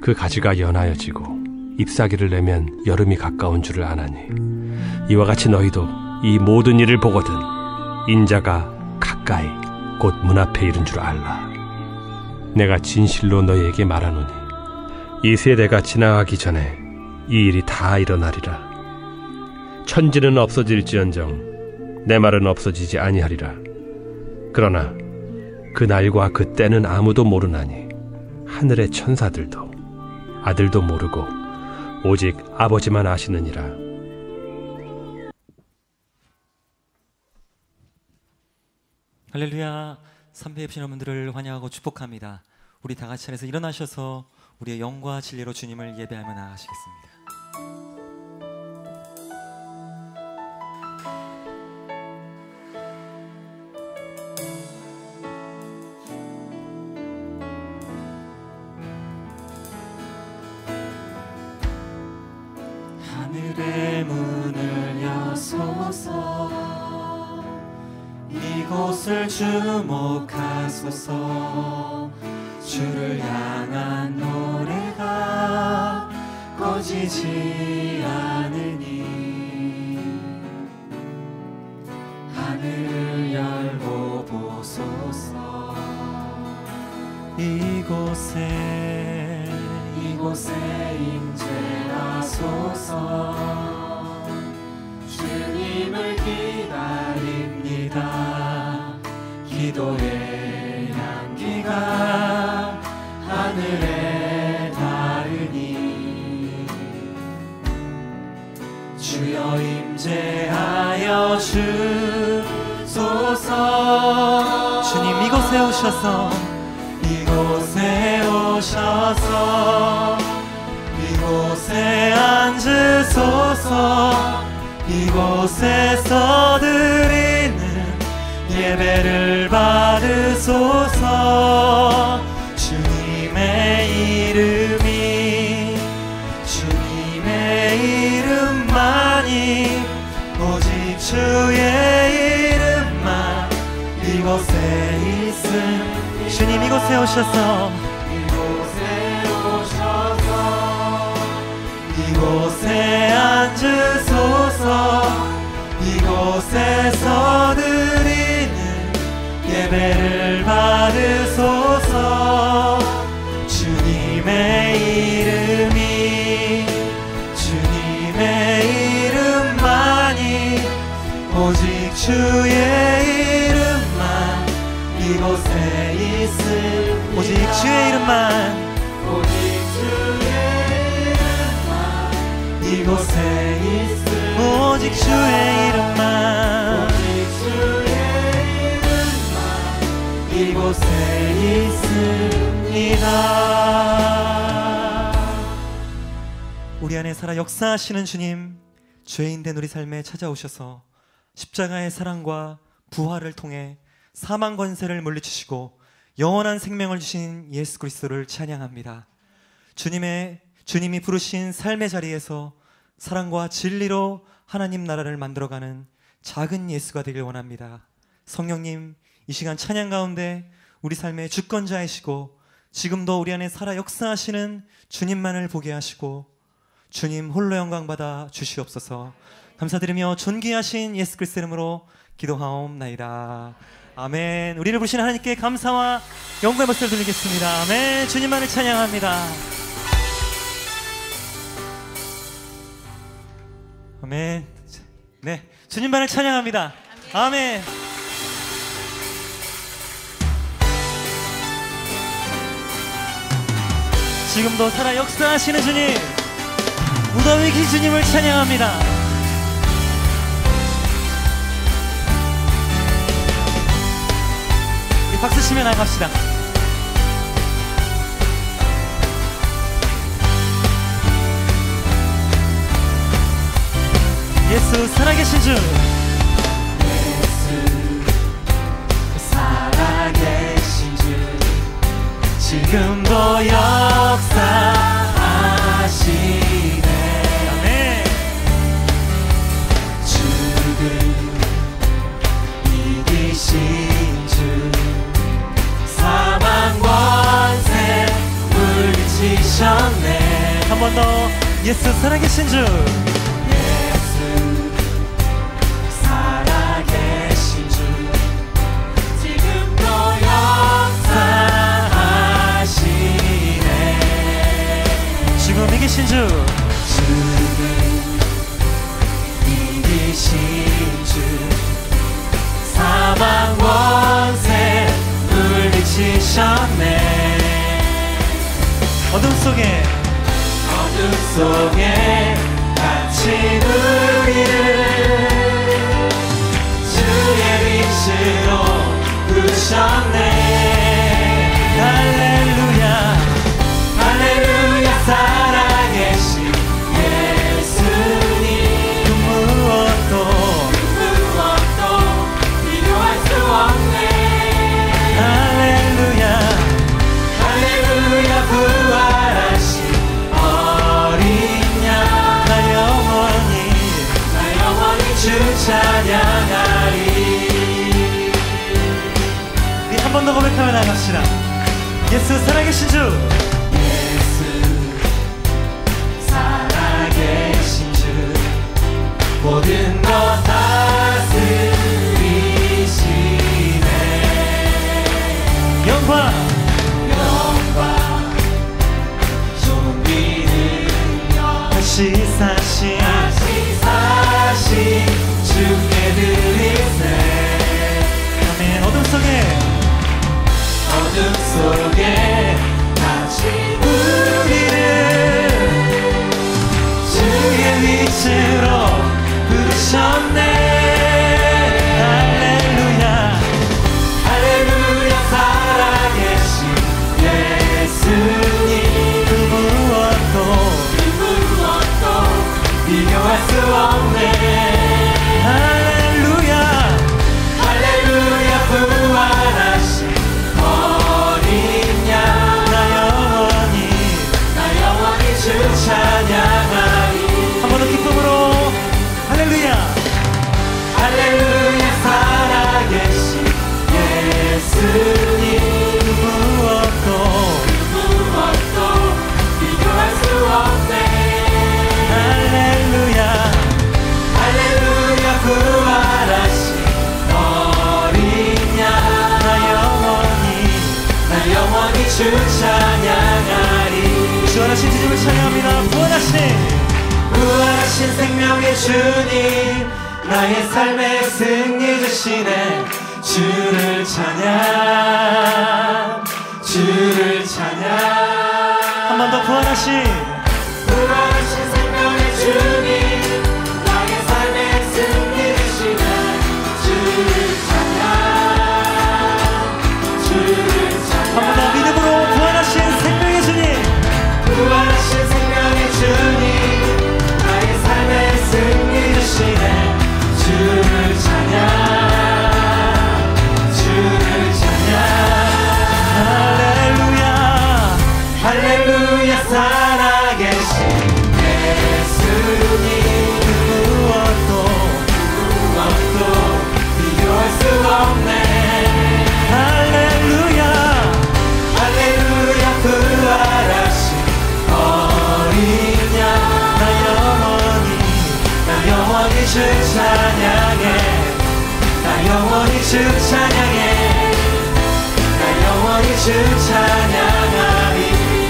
그 가지가 연하여지고 잎사귀를 내면 여름이 가까운 줄을 아나니 이와 같이 너희도 이 모든 일을 보거든 인자가 가까이 곧 문 앞에 이른 줄 알라. 내가 진실로 너희에게 말하노니 이 세대가 지나가기 전에 이 일이 다 일어나리라. 천지는 없어질지언정 내 말은 없어지지 아니하리라. 그러나 그 날과 그 때는 아무도 모르나니 하늘의 천사들도 아들도 모르고 오직 아버지만 아시느니라. 할렐루야. 삼배 입신 여러분들을 환영하고 축복합니다. 우리 다 같이 자리에서 일어나셔서 우리의 영과 진리로 주님을 예배하며 나아가시겠습니다. 하늘의 문을 여소서 이곳을 주목하소서 주를 향한 노래가 꺼지지 않으니 하늘을 열고 보소서 이곳에 임재하소서 주님을 기다립니다. 기도의 향기가 하늘에 닿으니 주여 임재하여 주소서. 주님 이곳에 오셔서 이곳에 앉으소서. 이곳에서 드리는 예배를 받으소서. 주님의 이름만이 오직 주의 이름만 이곳에 있음. 주님 이곳에 오셔서 이곳에 앉으소서. 이곳에서 드리는 예배를 받으소서. 주님의 이름만이 오직 주의 이름만 이곳에 있음. 오직 주의 이름만 이곳에 있음. 오직 주의 이름만 이곳에 있습니다. 우리 안에 살아 역사하시는 주님, 죄인된 우리 삶에 찾아오셔서 십자가의 사랑과 부활을 통해 사망 권세를 물리치시고 영원한 생명을 주신 예수 그리스도를 찬양합니다. 주님이 부르신 삶의 자리에서 사랑과 진리로 하나님 나라를 만들어가는 작은 예수가 되길 원합니다. 성령님, 이 시간 찬양 가운데 우리 삶의 주권자이시고 지금도 우리 안에 살아 역사하시는 주님만을 보게 하시고 주님 홀로 영광 받아 주시옵소서. 감사드리며 존귀하신 예수 그리스도 이름으로 기도하옵나이다. 아멘. 우리를 부르신 하나님께 감사와 영광의 박수를 드리겠습니다. 아멘. 주님만을 찬양합니다. 아멘. 네, 주님만을 찬양합니다. 아멘. 지금도 살아 역사하시는 주님, 무더위 긴 주님을 찬양합니다. 우리 박수 치며 나갑시다. 예수 살아계신 주, 예수 살아계신 주, 지금도 역사하시네. 아멘. 죽음 이기신 주, 사망 권세 물리치 물리치셨네. 한 번 더 예수 살아계신 주. 예수 살아계신 주 지금도 역사하시네. 지금 이기신 주. 주는 이기신 주 사망 원세 물리치셨네. 어둠 속에 갇힌 우리를 주의 빛으로 부르셨네. 할렐루야 할렐루야 살아계신 예수님 그 무엇도 비교할 수 없네. 할렐루야 할렐루야 부활하신 어린 양 나 영원히 주 찬양하리. 우리 한 번 더 고백하며 나갑시다. 예수 살아계신 주. 예수 살아계신 주 모든 것 다스리시네. 영광 존귀는 다시 사신 사신 주께 드리세. 아멘. 어둠 속에 갇힌 우리를 주의 빛으로 부르셨네. 할렐루야 할렐루야 살아계신 예수님 그 무엇도 비교할 수 없네. 할렐루야 할렐루야 부활하신 어린 양 나 영원히 주 찬양하리. 한 번 더 기쁨으로 할렐루야 할렐루야 살아계신 예수님 그 무엇도 비교할 수 없네. 할렐루야 할렐루야 부활하신 어린 양 나 영원히 주 찬양하리. 부활하신 주님을 찬양합니다. 부활하신 생명의 주님 나의 삶의 승리 주시네. 주를 찬양 한 번 더 부활하신 생명의 주님 나의 삶의 승리 주시네. 주를 찬양 한 번 더 믿음으로 부활하신 생명의 주님 부활하신 생명의 주님 나의 삶의 승리 주시네. 주를 찬양 할렐루야 할렐루야 살아계신 예수님 무엇도 비교할 수 없네. 할렐루야 할렐루야 부활하신 어린 양 나 영원히 주 찬양해. 나 영원히 주 찬양해. 나 영원히 주 찬양하리.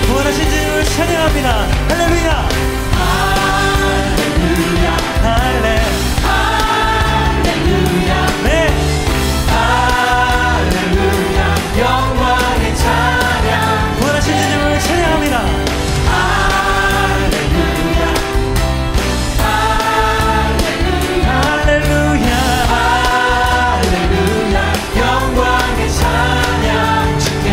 부활하신 주님을 찬양합니다. 할렐루야 할렐루야 할렐루야 네 할렐루야 영광의 찬양. 부활하신 주님을 찬양합니다. 할렐루야 할렐루야 할렐루야 영광의 찬양 주께.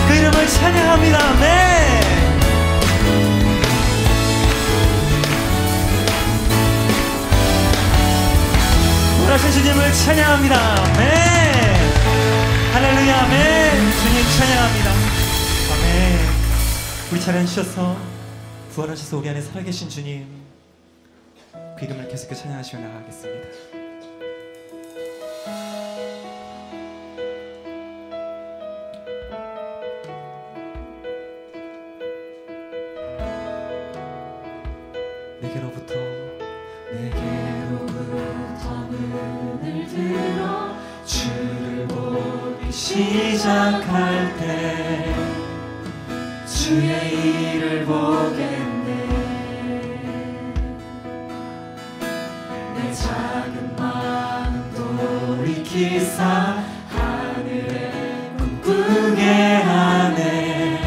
그 이름을 찬양합니다. 네. 부활하신 주님을 찬양합니다. 네. 할렐루야. 아멘. 주님 찬양합니다. 아멘. 우리 차례 주셔서 부활하셔서 우리 안에 살아계신 주님, 그 이름을 계속 찬양하시며 나가겠습니다. 내게로부터 눈을 들어 주를 보기 시작할 때 주의 일을 보겠네. 내 작은 마음 돌이키사 하늘에 꿈꾸게 하네.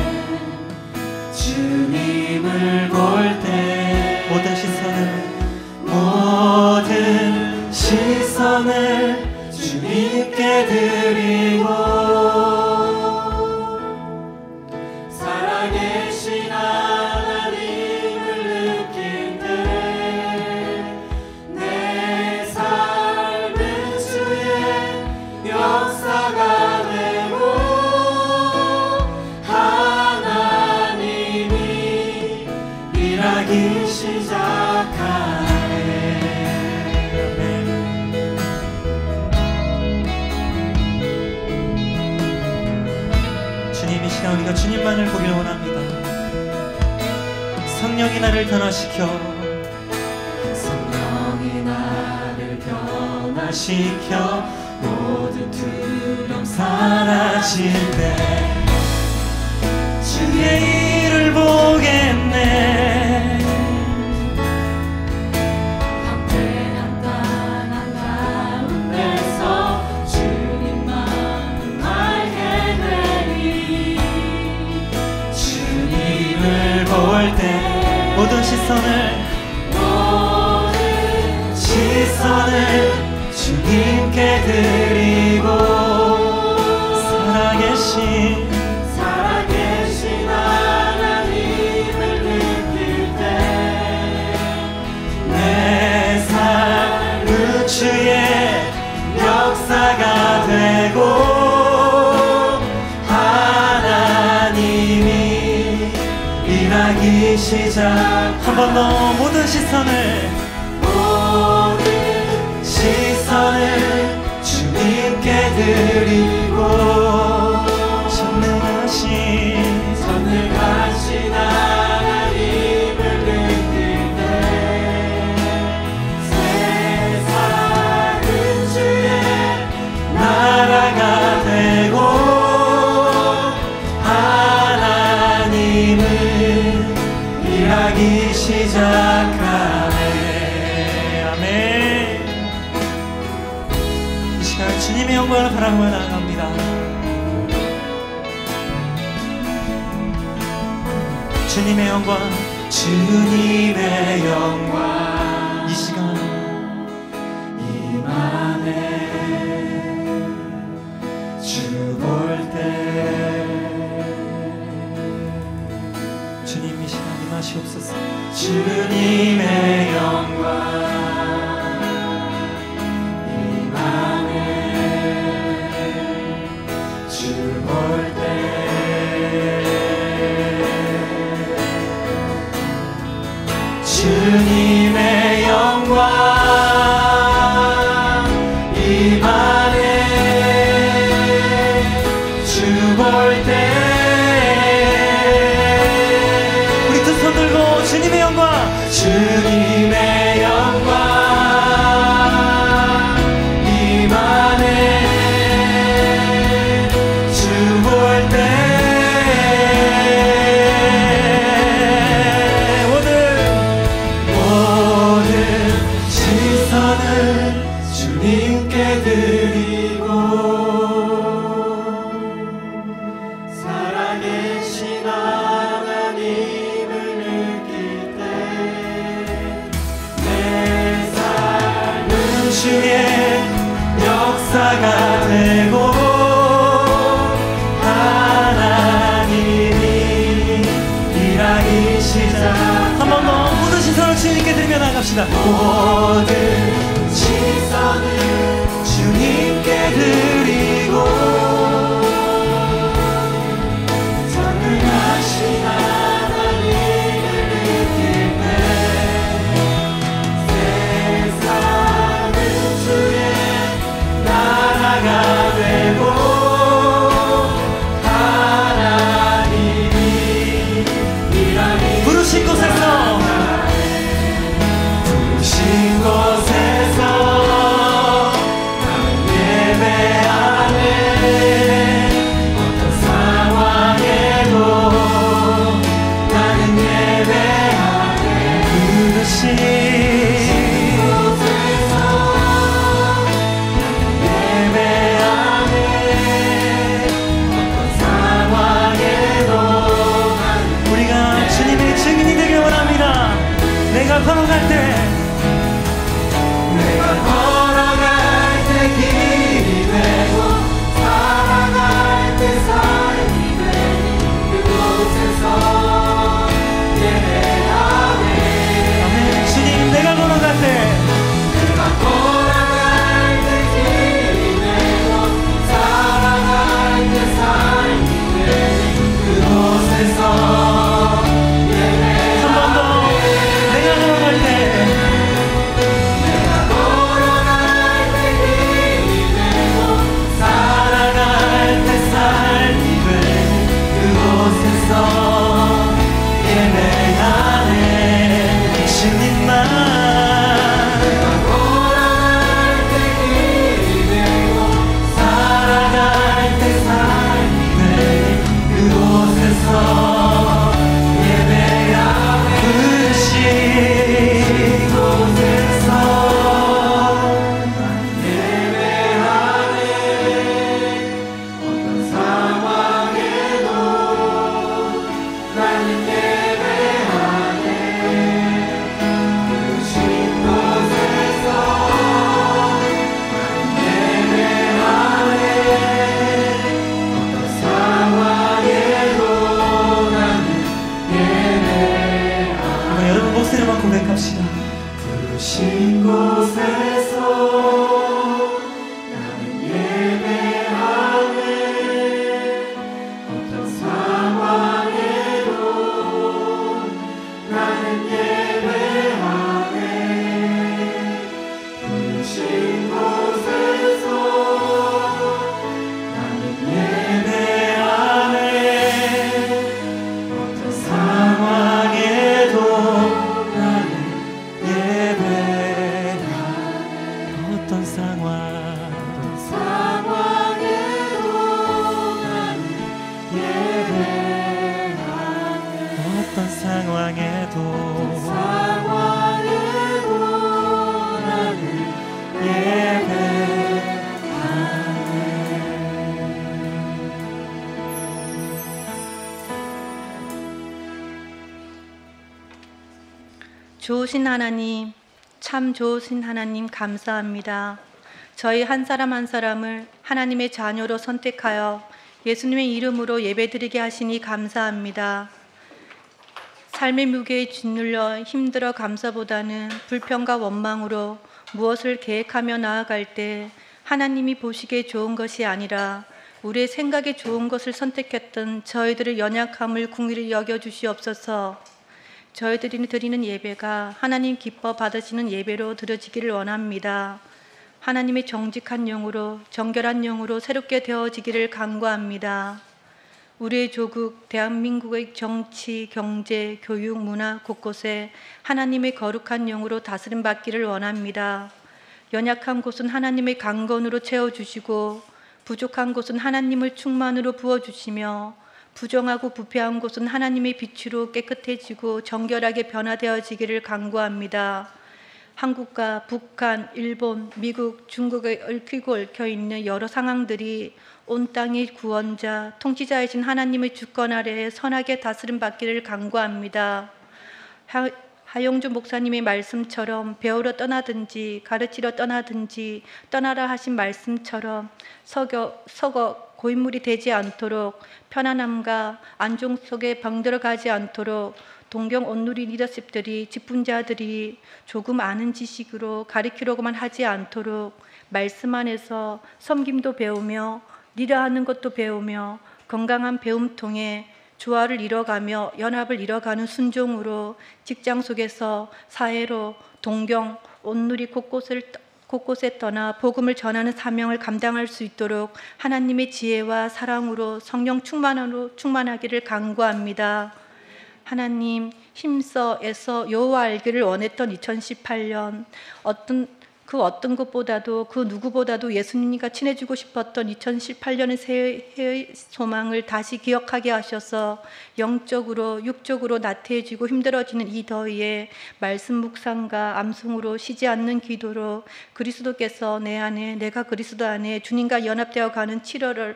주님을 볼 때 모든 시선을 주님께 드리고 살아계신 하나님을 느낄 때 내 삶은 주의 역사가 되고 하나님이 일하기 시작하네. 우리가 주님만을 보기를 원합니다. 성령이 나를 변화시켜 모든 두려움 사라질 때 주의 일을 보겠네. 담대한 땅 가운데서 주님만 알게 되리. 주님을 볼 때 모든 시선을 주님께 드리고 살아계신 하나님을 느낄 때 내 삶은 주의 역사가 되고 하나님이 일하기 시작. 한 번 더 모든 시선을 주님께 드리고 전능하신 하나님을 느낄 때 세상은 주의 나라가 되고 하나님은 일하기 시작하네. 주님의 영광을 바라보며 나아갑니다. 주님의 영광, 주님의 영광 이 시간 임하네. 주 볼 때 주님 이 시간 임하시옵소서. 주님의 영광 주님의 영광 임하네. 주 볼 때 우리 두 손 들고 주님의 영광, 주님의 영광 임하네. 주 볼 때 주님께 드리고 살아계신 하나님을 느낄 때 내 삶은 주의 역사가 되고 하나님 합시다. 모든 시선을 주님께 드리고 전능하신 하나님을 느낄 때 세상은 주의 나라가 되고 하나님이 일하니 부르신 곳에서 나는 예배하네. 어떤 상황에도 나는 예배하네. 부르신 곳에서 예배하네. 어떤 상황에도 우리가 주님의 증인이 되길 원합니다. 내가 걸어갈 때 걸어갈 때 길이 되고 살아갈 때 삶이 되니 그곳에서 예배하네. 아멘. 주님, 내가 걸어갈 때 내가 걸어갈 때 길이 되고 살아갈 때 삶이 되니 그곳에서 한 번 더 내가 걸어갈 때 살아갈 때 삶이 돼 그곳에서 예배하네. 주님만 걸어갈 때 길이 되고 살아갈 때 삶이 돼 그곳에서 예배하네. 부르신 그곳에서 상황에도 나는 예배하네. 부르신 곳에서 나는 예배하네. 어떤 상황에도 나는 예배하네. 한번 여러분 목소리만 고백합시다. 부르신 곳에서 나는 예배하네. 어떤 상황에도 나는 예배하네. 부르신 곳에서 나는 예배하네. 어떤 상황에도 나는 예배하네. 어떤 상황 상황에도 나는 예배하네. 어떤 상황에도 상황에도 나는 예배하네. 좋으신 하나님, 참 좋으신 하나님 감사합니다. 저희 한 사람 한 사람을 하나님의 자녀로 선택하여 예수님의 이름으로 예배드리게 하시니 감사합니다. 삶의 무게에 짓눌려 힘들어 감사보다는 불평과 원망으로 무엇을 계획하며 나아갈 때 하나님이 보시기에 좋은 것이 아니라 우리의 생각에 좋은 것을 선택했던 저희들의 연약함을 긍휼히 여겨주시옵소서. 저희들이 드리는 예배가 하나님 기뻐 받으시는 예배로 드려지기를 원합니다. 하나님의 정직한 영으로 정결한 영으로 새롭게 되어지기를 간구합니다. 우리의 조국 대한민국의 정치, 경제, 교육, 문화 곳곳에 하나님의 거룩한 영으로 다스림 받기를 원합니다. 연약한 곳은 하나님의 강건으로 채워주시고 부족한 곳은 하나님을 충만으로 부어주시며 부정하고 부패한 곳은 하나님의 빛으로 깨끗해지고 정결하게 변화되어지기를 간구합니다. 한국과 북한, 일본, 미국, 중국에 얽히고 얽혀있는 여러 상황들이 온 땅의 구원자, 통치자이신 하나님의 주권 아래에 선하게 다스림 받기를 간구합니다. 하영주 목사님의 말씀처럼 배우러 떠나든지 가르치러 떠나든지 떠나라 하신 말씀처럼 서거 고인물이 되지 않도록 편안함과 안정 속에 병들어가지 않도록 동경 온누리 리더십들이 직분자들이 조금 아는 지식으로 가리키려고만 하지 않도록 말씀 안에서 섬김도 배우며 리더하는 것도 배우며 건강한 배움 통해 조화를 이뤄가며 연합을 이뤄가는 순종으로 직장 속에서 사회로 동경 온누리 곳곳에 떠나 복음을 전하는 사명을 감당할 수 있도록 하나님의 지혜와 사랑으로 성령 충만하기를 간구합니다. 하나님, 힘써 애써 여호와 알기를 원했던 2018년, 어떤 것보다도 그 누구보다도 예수님과 친해지고 싶었던 2018년의 새해의 소망을 다시 기억하게 하셔서 영적으로 육적으로 나태해지고 힘들어지는 이 더위에 말씀 묵상과 암송으로 쉬지 않는 기도로 그리스도께서 내 안에 내가 그리스도 안에 주님과 연합되어 가는 7월을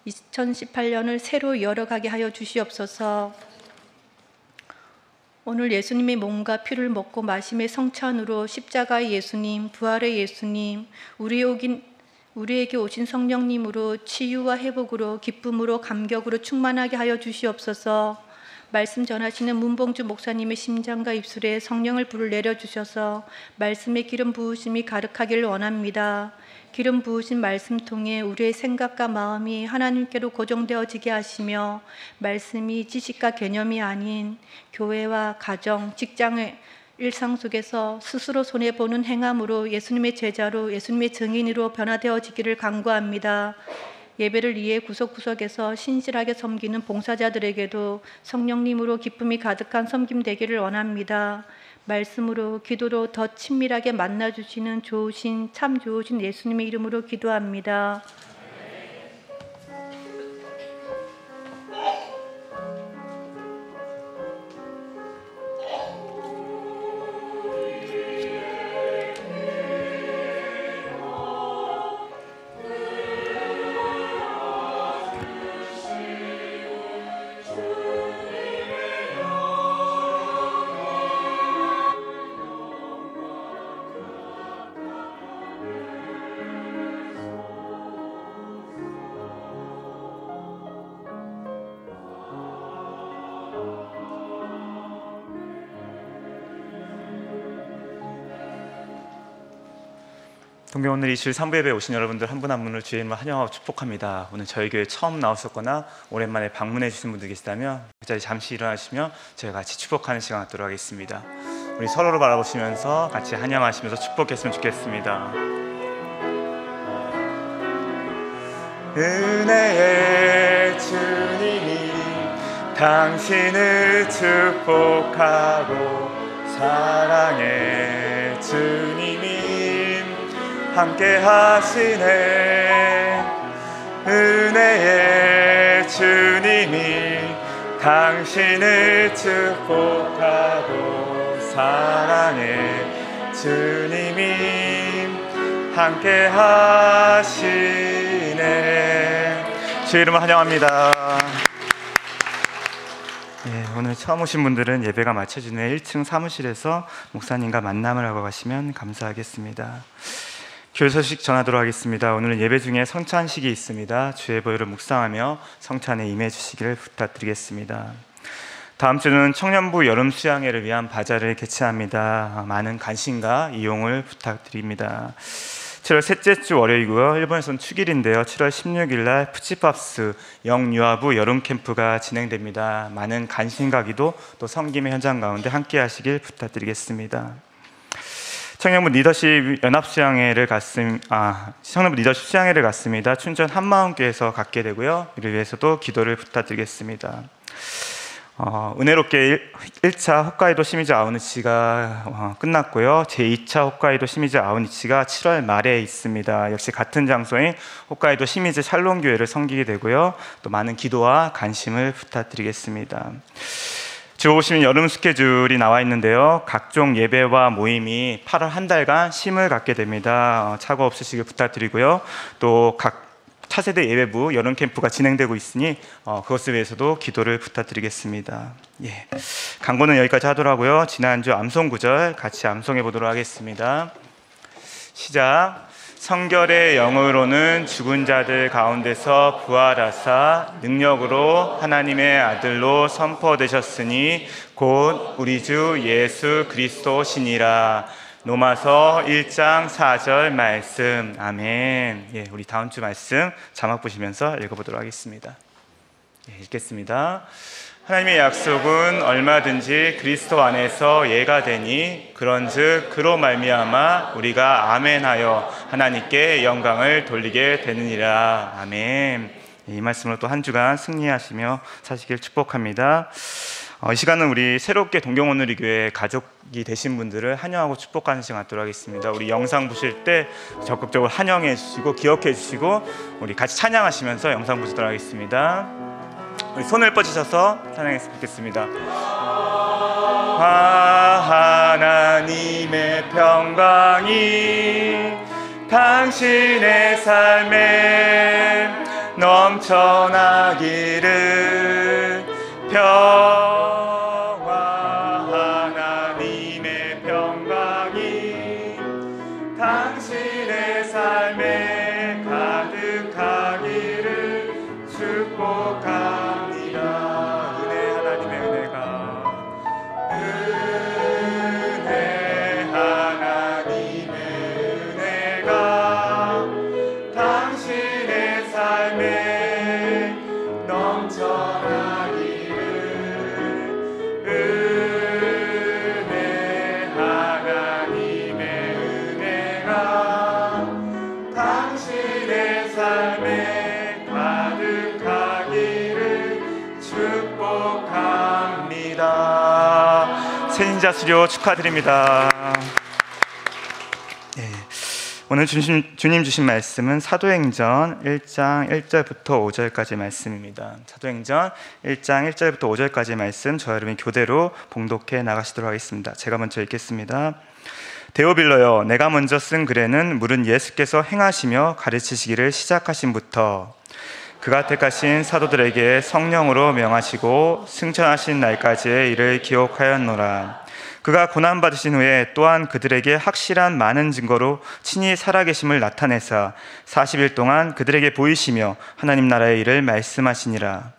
2018년을 새로 열어가게 하여 주시옵소서. 오늘 예수님의 몸과 피를 먹고 마심의 성찬으로 십자가의 예수님, 부활의 예수님, 우리에게 오신 성령님으로 치유와 회복으로 기쁨으로 감격으로 충만하게 하여 주시옵소서. 말씀 전하시는 문봉주 목사님의 심장과 입술에 성령을 불을 내려주셔서 말씀의 기름 부으심이 가득하기를 원합니다. 기름 부으신 말씀 통해 우리의 생각과 마음이 하나님께로 고정되어지게 하시며 말씀이 지식과 개념이 아닌 교회와 가정, 직장의 일상 속에서 스스로 손해보는 행함으로 예수님의 제자로 예수님의 증인으로 변화되어지기를 간구합니다. 예배를 위해 구석구석에서 신실하게 섬기는 봉사자들에게도 성령님으로 기쁨이 가득한 섬김 되기를 원합니다. 말씀으로 기도로 더 친밀하게 만나주시는 참 좋으신 예수님의 이름으로 기도합니다. 동경 오늘 23부 예배에 오신 여러분들 한 분 한 분을 주의 이름으로 환영하고 축복합니다. 오늘 저희 교회 처음 나오셨거나 오랜만에 방문해 주신 분들 계시다면 그 자리 잠시 일어나시며 저희 같이 축복하는 시간 갖도록 하겠습니다. 우리 서로를 바라보시면서 같이 환영하시면서 축복했으면 좋겠습니다. 은혜의 주님이 당신을 축복하고 사랑의 주님이 함께 하시네. 은혜의 주님이 당신을 축복하고 사랑의 주님이 함께 하시네. 주의 이름을 환영합니다. 오늘 처음 오신 분들은 예배가 마쳐지는 1층 사무실에서 목사님과 만남을 하고 가시면 감사하겠습니다. 교회 소식 전하도록 하겠습니다. 오늘은 예배 중에 성찬식이 있습니다. 주의 보혈을 묵상하며 성찬에 임해 주시기를 부탁드리겠습니다. 다음 주는 청년부 여름 수양회를 위한 바자를 개최합니다. 많은 관심과 이용을 부탁드립니다. 7월 셋째 주 월요일이고요. 일본에서는 축일인데요. 7월 16일 날 푸치팝스 영유아부 여름 캠프가 진행됩니다. 많은 관심과 기도 또 섬김의 현장 가운데 함께 하시길 부탁드리겠습니다. 청년부 리더십 연합 수양회를 청년부 리더십 수양회를 갔습니다. 춘천 한마음교회에서 갖게 되고요. 이를 위해서도 기도를 부탁드리겠습니다. 은혜롭게 1차 홋카이도 시미즈 아우니치가 끝났고요. 제2차 홋카이도 시미즈 아우니치가 7월 말에 있습니다. 역시 같은 장소인 홋카이도 시미즈 샬롬교회를 섬기게 되고요. 또 많은 기도와 관심을 부탁드리겠습니다. 지금 보시면 여름 스케줄이 나와 있는데요. 각종 예배와 모임이 8월 한 달간 쉼을 갖게 됩니다. 착오 없으시길 부탁드리고요. 또 각 차세대 예배부 여름 캠프가 진행되고 있으니 그것을 위해서도 기도를 부탁드리겠습니다. 광고는 여기까지 하더라고요. 지난주 암송 구절 같이 암송해 보도록 하겠습니다. 시작. 성결의 영으로는 죽은 자들 가운데서 부활하사 능력으로 하나님의 아들로 선포되셨으니 곧 우리 주 예수 그리스도시니라. 로마서 1장 4절 말씀. 아멘. 예, 우리 다음 주 말씀 자막 보시면서 읽어보도록 하겠습니다. 예, 읽겠습니다. 하나님의 약속은 얼마든지 그리스도 안에서 예가 되니 그런즉 그로 말미암아 우리가 아멘하여 하나님께 영광을 돌리게 되느니라. 아멘. 이 말씀으로 또 한 주간 승리하시며 사시길 축복합니다. 이 시간은 우리 새롭게 동경오누리교회 가족이 되신 분들을 환영하고 축복하는 시간 갖도록 하겠습니다. 우리 영상 보실 때 적극적으로 환영해 주시고 기억해 주시고 우리 같이 찬양하시면서 영상 보시도록 하겠습니다. 우리 손을 뻗으셔서 찬양했으면 좋겠습니다. 하나님의 평강이 당신의 삶에 넘쳐나기를. 평화 하나님의 평강이 당신의 삶에 가득하기를 축복합니다. 은혜 하나님의 은혜가 당신의 삶에 넘쳐나기를. 은혜 하나님의 은혜가 당신의 삶에 가득하기를 축복합니다. 새인자 수료 축하드립니다. 네. 오늘 주님 주신 말씀은 사도행전 1장 1절부터 5절까지 말씀입니다. 사도행전 1장 1절부터 5절까지 말씀 저 여러분이 교대로 봉독해 나가시도록 하겠습니다. 제가 먼저 읽겠습니다. 데오빌러여, 내가 먼저 쓴 글에는 물은 예수께서 행하시며 가르치시기를 시작하신부터 그가 택하신 사도들에게 성령으로 명하시고 승천하신 날까지의 일을 기억하였노라. 그가 고난받으신 후에 또한 그들에게 확실한 많은 증거로 친히 살아계심을 나타내사 40일 동안 그들에게 보이시며 하나님 나라의 일을 말씀하시니라.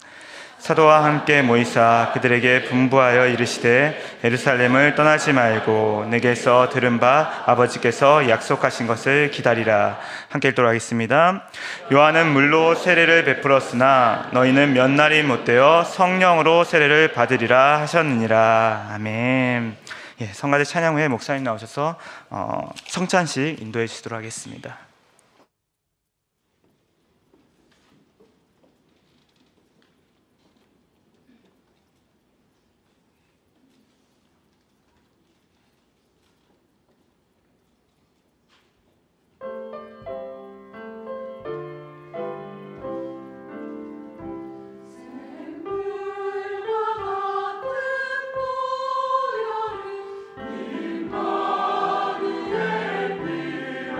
사도와 함께 모이사 그들에게 분부하여 이르시되 예루살렘을 떠나지 말고 내게서 들은 바 아버지께서 약속하신 것을 기다리라. 함께 읽도록 하겠습니다. 요한은 물로 세례를 베풀었으나 너희는 몇 날이 못되어 성령으로 세례를 받으리라 하셨느니라. 아멘. 예, 성가대 찬양 후에 목사님 나오셔서 성찬식 인도해 주시도록 하겠습니다. 이 마루에 비어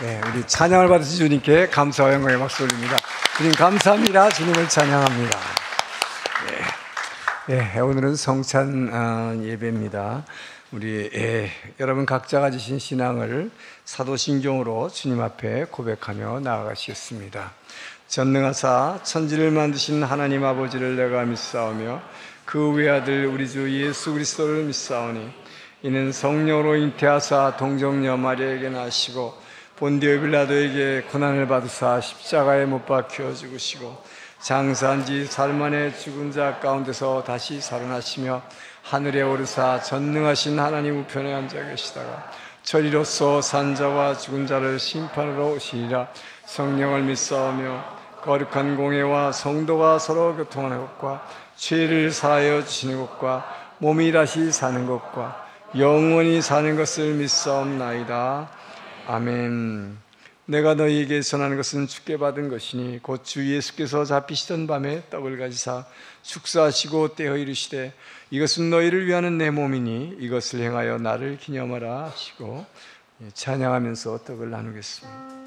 네, 우리 찬양을 받으신 주님께 감사와 영광의 박수 올립니다. 주님 감사합니다. 주님을 찬양합니다. 네, 오늘은 성찬 예배입니다. 우리 여러분 각자 가지신 신앙을 사도신경으로 주님 앞에 고백하며 나아가시겠습니다. 전능하사 천지를 만드신 하나님 아버지를 내가 믿사오며 그 외아들 우리 주 예수 그리스도를 믿사오니 이는 성령으로 잉태하사 동정녀 마리아에게 나시고 본디오 빌라도에게 고난을 받으사 십자가에 못 박혀 죽으시고 장사한 지 사흘 만에 죽은 자 가운데서 다시 살아나시며 하늘에 오르사 전능하신 하나님 우편에 앉아 계시다가 저리로서 산자와 죽은 자를 심판하러 오시리라. 성령을 믿사오며 거룩한 공회와 성도가 서로 교통하는 것과 죄를 사하여 주시는 것과 몸이 다시 사는 것과 영원히 사는 것을 믿사옵나이다. 아멘. 내가 너희에게 전하는 것은 주께 받은 것이니 곧 주 예수께서 잡히시던 밤에 떡을 가지사 축사하시고 떼어 이르시되 이것은 너희를 위하는 내 몸이니 이것을 행하여 나를 기념하라 하시고 찬양하면서 떡을 나누겠습니다.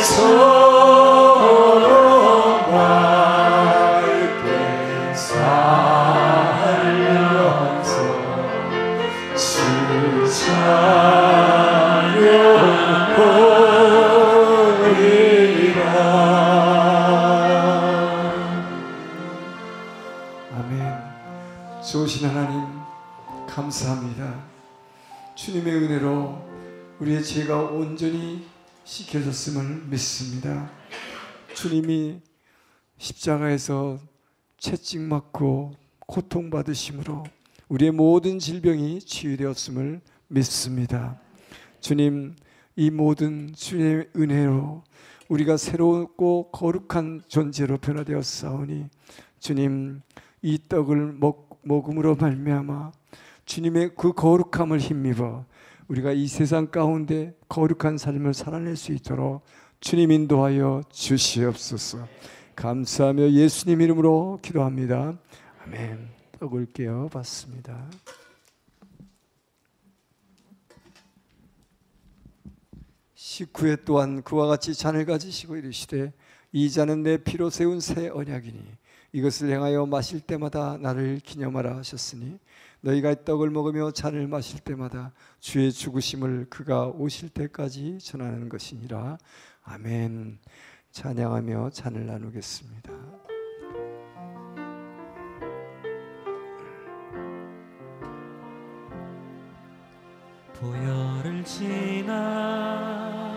서로 좋으신 하나님 감사합니다. 주님의 은혜로 우리의 죄가 온전히 씻겨졌음을 믿습니다. 주님이 십자가에서 채찍 맞고 고통받으심으로 우리의 모든 질병이 치유되었음을 믿습니다. 주님, 이 모든 주님의 은혜로 우리가 새롭고 거룩한 존재로 변화되었사오니 주님, 이 떡을 먹음으로 말미암아 주님의 그 거룩함을 힘입어 우리가 이 세상 가운데 거룩한 삶을 살아낼 수 있도록 주님 인도하여 주시옵소서. 감사하며 예수님 이름으로 기도합니다. 아멘. 떡을 깨어 받습니다. 식후에 또한 그와 같이 잔을 가지시고 이르시되 이 잔은 내 피로 세운 새 언약이니 이것을 행하여 마실 때마다 나를 기념하라 하셨으니 너희가 이 떡을 먹으며 잔을 마실 때마다 주의 죽으심을 그가 오실 때까지 전하는 것이니라. 아멘. 찬양하며 잔을 나누겠습니다. 보혈을 지나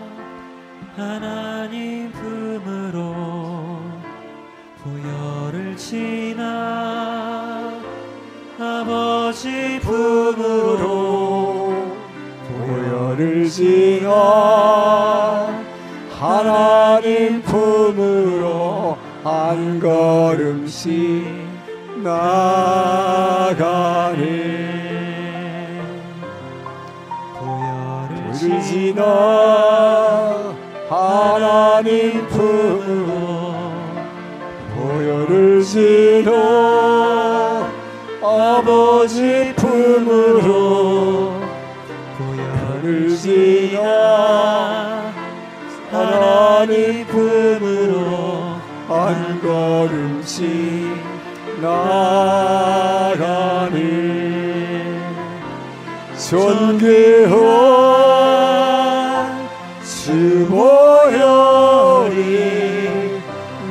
하나님 품으로 보혈을 지나 아버지 품으로 보혈을 지나 하나님 품으로 한 걸음씩 나아가네. 보혈을 지나 하나님 품으로 보혈을 지나 아버지 품으로 보혈을 지나 하나님 품으로 한 걸음씩 나아가네. 존귀한 주 보혈이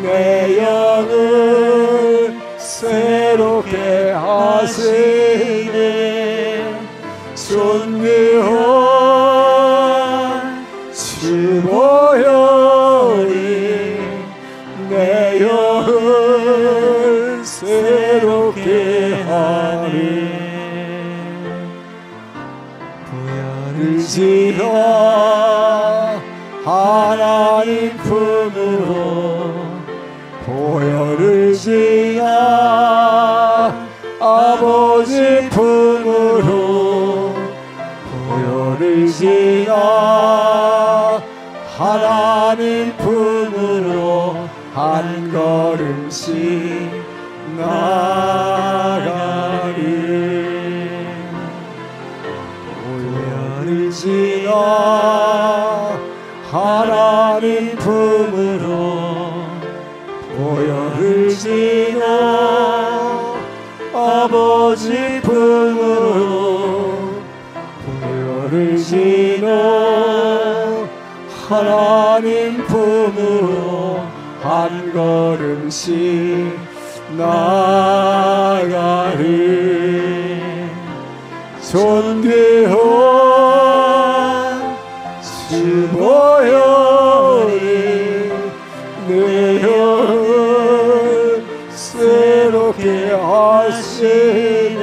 내 영을 새롭게 하시네. 존귀한 주 보혈이 내 영을 새롭게 하네. 보혈을 지나 하나님 품으로 보혈을 지나 아버지 품으로 보혈을 지나 하나님 품으로 한 걸음씩 나아가리. 보혈을 지나 하나님 품으로 보혈을 지나 아버지 품으로 보혈을 지나 하나님 품으로 한 걸음씩 나아가리. 존귀한 주 보혈이 내 영을 새롭게 하시네.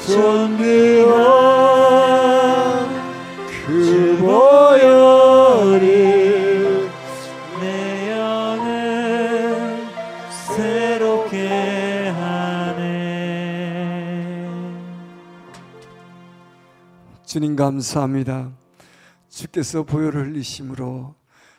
존귀한 그 보혈이 내 영을 새롭게 하네. 주님 감사합니다. 주께서 보혈을 흘리심으로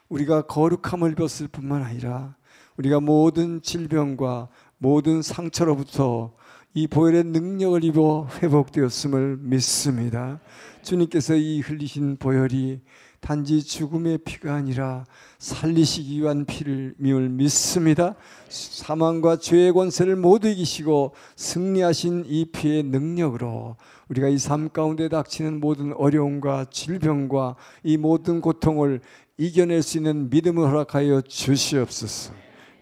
우리가 거룩함을 입었을 뿐만 아니라 우리가 모든 질병과 모든 상처로부터 이 보혈의 능력을 입어 회복되었음을 믿습니다. 주님께서 이 흘리신 보혈이 단지 죽음의 피가 아니라 살리시기 위한 피임을 믿습니다. 사망과 죄의 권세를 모두 이기시고 승리하신 이 피의 능력으로 우리가 이 삶 가운데 닥치는 모든 어려움과 질병과 이 모든 고통을 이겨낼 수 있는 믿음을 허락하여 주시옵소서.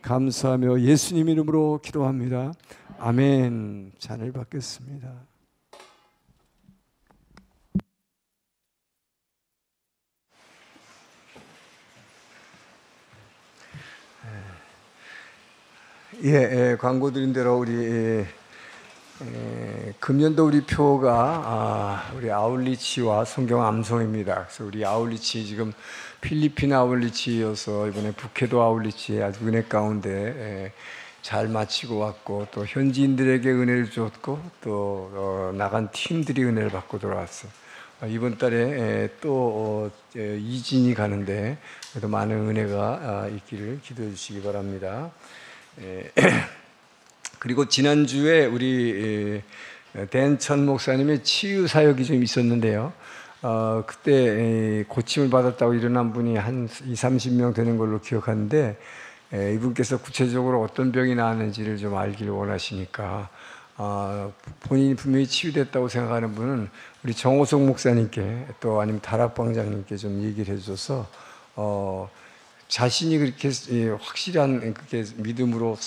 감사하며 예수님 이름으로 기도합니다. 아멘. 잔을 받겠습니다. 광고 드린 대로 우리 금년도 우리 표가 우리 아울리치와 성경 암송입니다. 그래서 우리 아울리치 지금 필리핀 아울리치여서 이번에 북해도 아울리치에 아주 은혜 가운데 잘 마치고 왔고, 또 현지인들에게 은혜를 줬고, 또 나간 팀들이 은혜를 받고 돌아왔어요. 이번 달에 또 이진이 가는데 그래도 많은 은혜가 있기를 기도해 주시기 바랍니다. 그리고 지난주에 우리 댄천 목사님의 치유 사역이 좀 있었는데요. 그때 고침을 받았다고 일어난 분이 한 20-30명 되는 걸로 기억하는데, 이분께서 구체적으로 어떤 병이 나왔는지를 좀 알기를 원하시니까 본인이 분명히 치유됐다고 생각하는 분은 우리 정호석 목사님께 또 아니면 다락방장님께 좀 얘기를 해줘서 자신이 그렇게 확실한 그렇게 믿음으로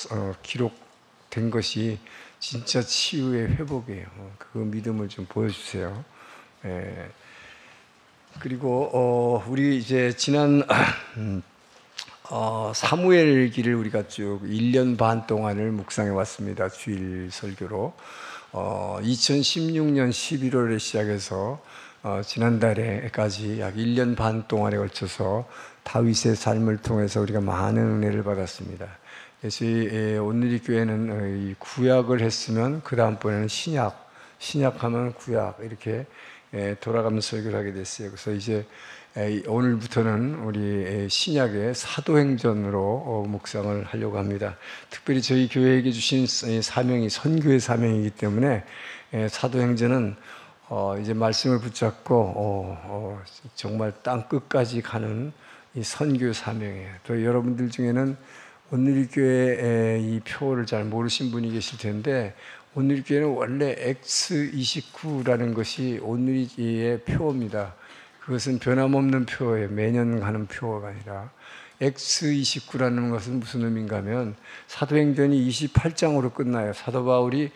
기록된 것이 진짜 치유의 회복이에요. 그 믿음을 좀 보여주세요. 그리고 우리 이제 지난 사무엘기를 우리가 쭉 1년 반 동안을 묵상해 왔습니다. 주일 설교로 2016년 11월에 시작해서 지난달에까지 약 1년 반 동안에 걸쳐서 다윗의 삶을 통해서 우리가 많은 은혜를 받았습니다. 그래서 오늘의 교회는 이 구약을 했으면 그 다음번에는 신약하면 구약, 이렇게 돌아가면서 설교를 하게 됐어요. 그래서 이제 오늘부터는 우리 신약의 사도행전으로 묵상을 하려고 합니다. 특별히 저희 교회에게 주신 사명이 선교의 사명이기 때문에 사도행전은 이제 말씀을 붙잡고 정말 땅 끝까지 가는 이 선교 사명이에요. 또 여러분들 중에는 오늘의 교회의 이 표를 잘 모르신 분이 계실 텐데, 오늘의 교회는 원래 X29라는 것이 오늘의 표입니다. 그것은 변함없는 표예요. 매년 가는 표가 아니라. X29라는 것은 무슨 의미인가 하면 사도행전이 28장으로 끝나요. 사도 바울이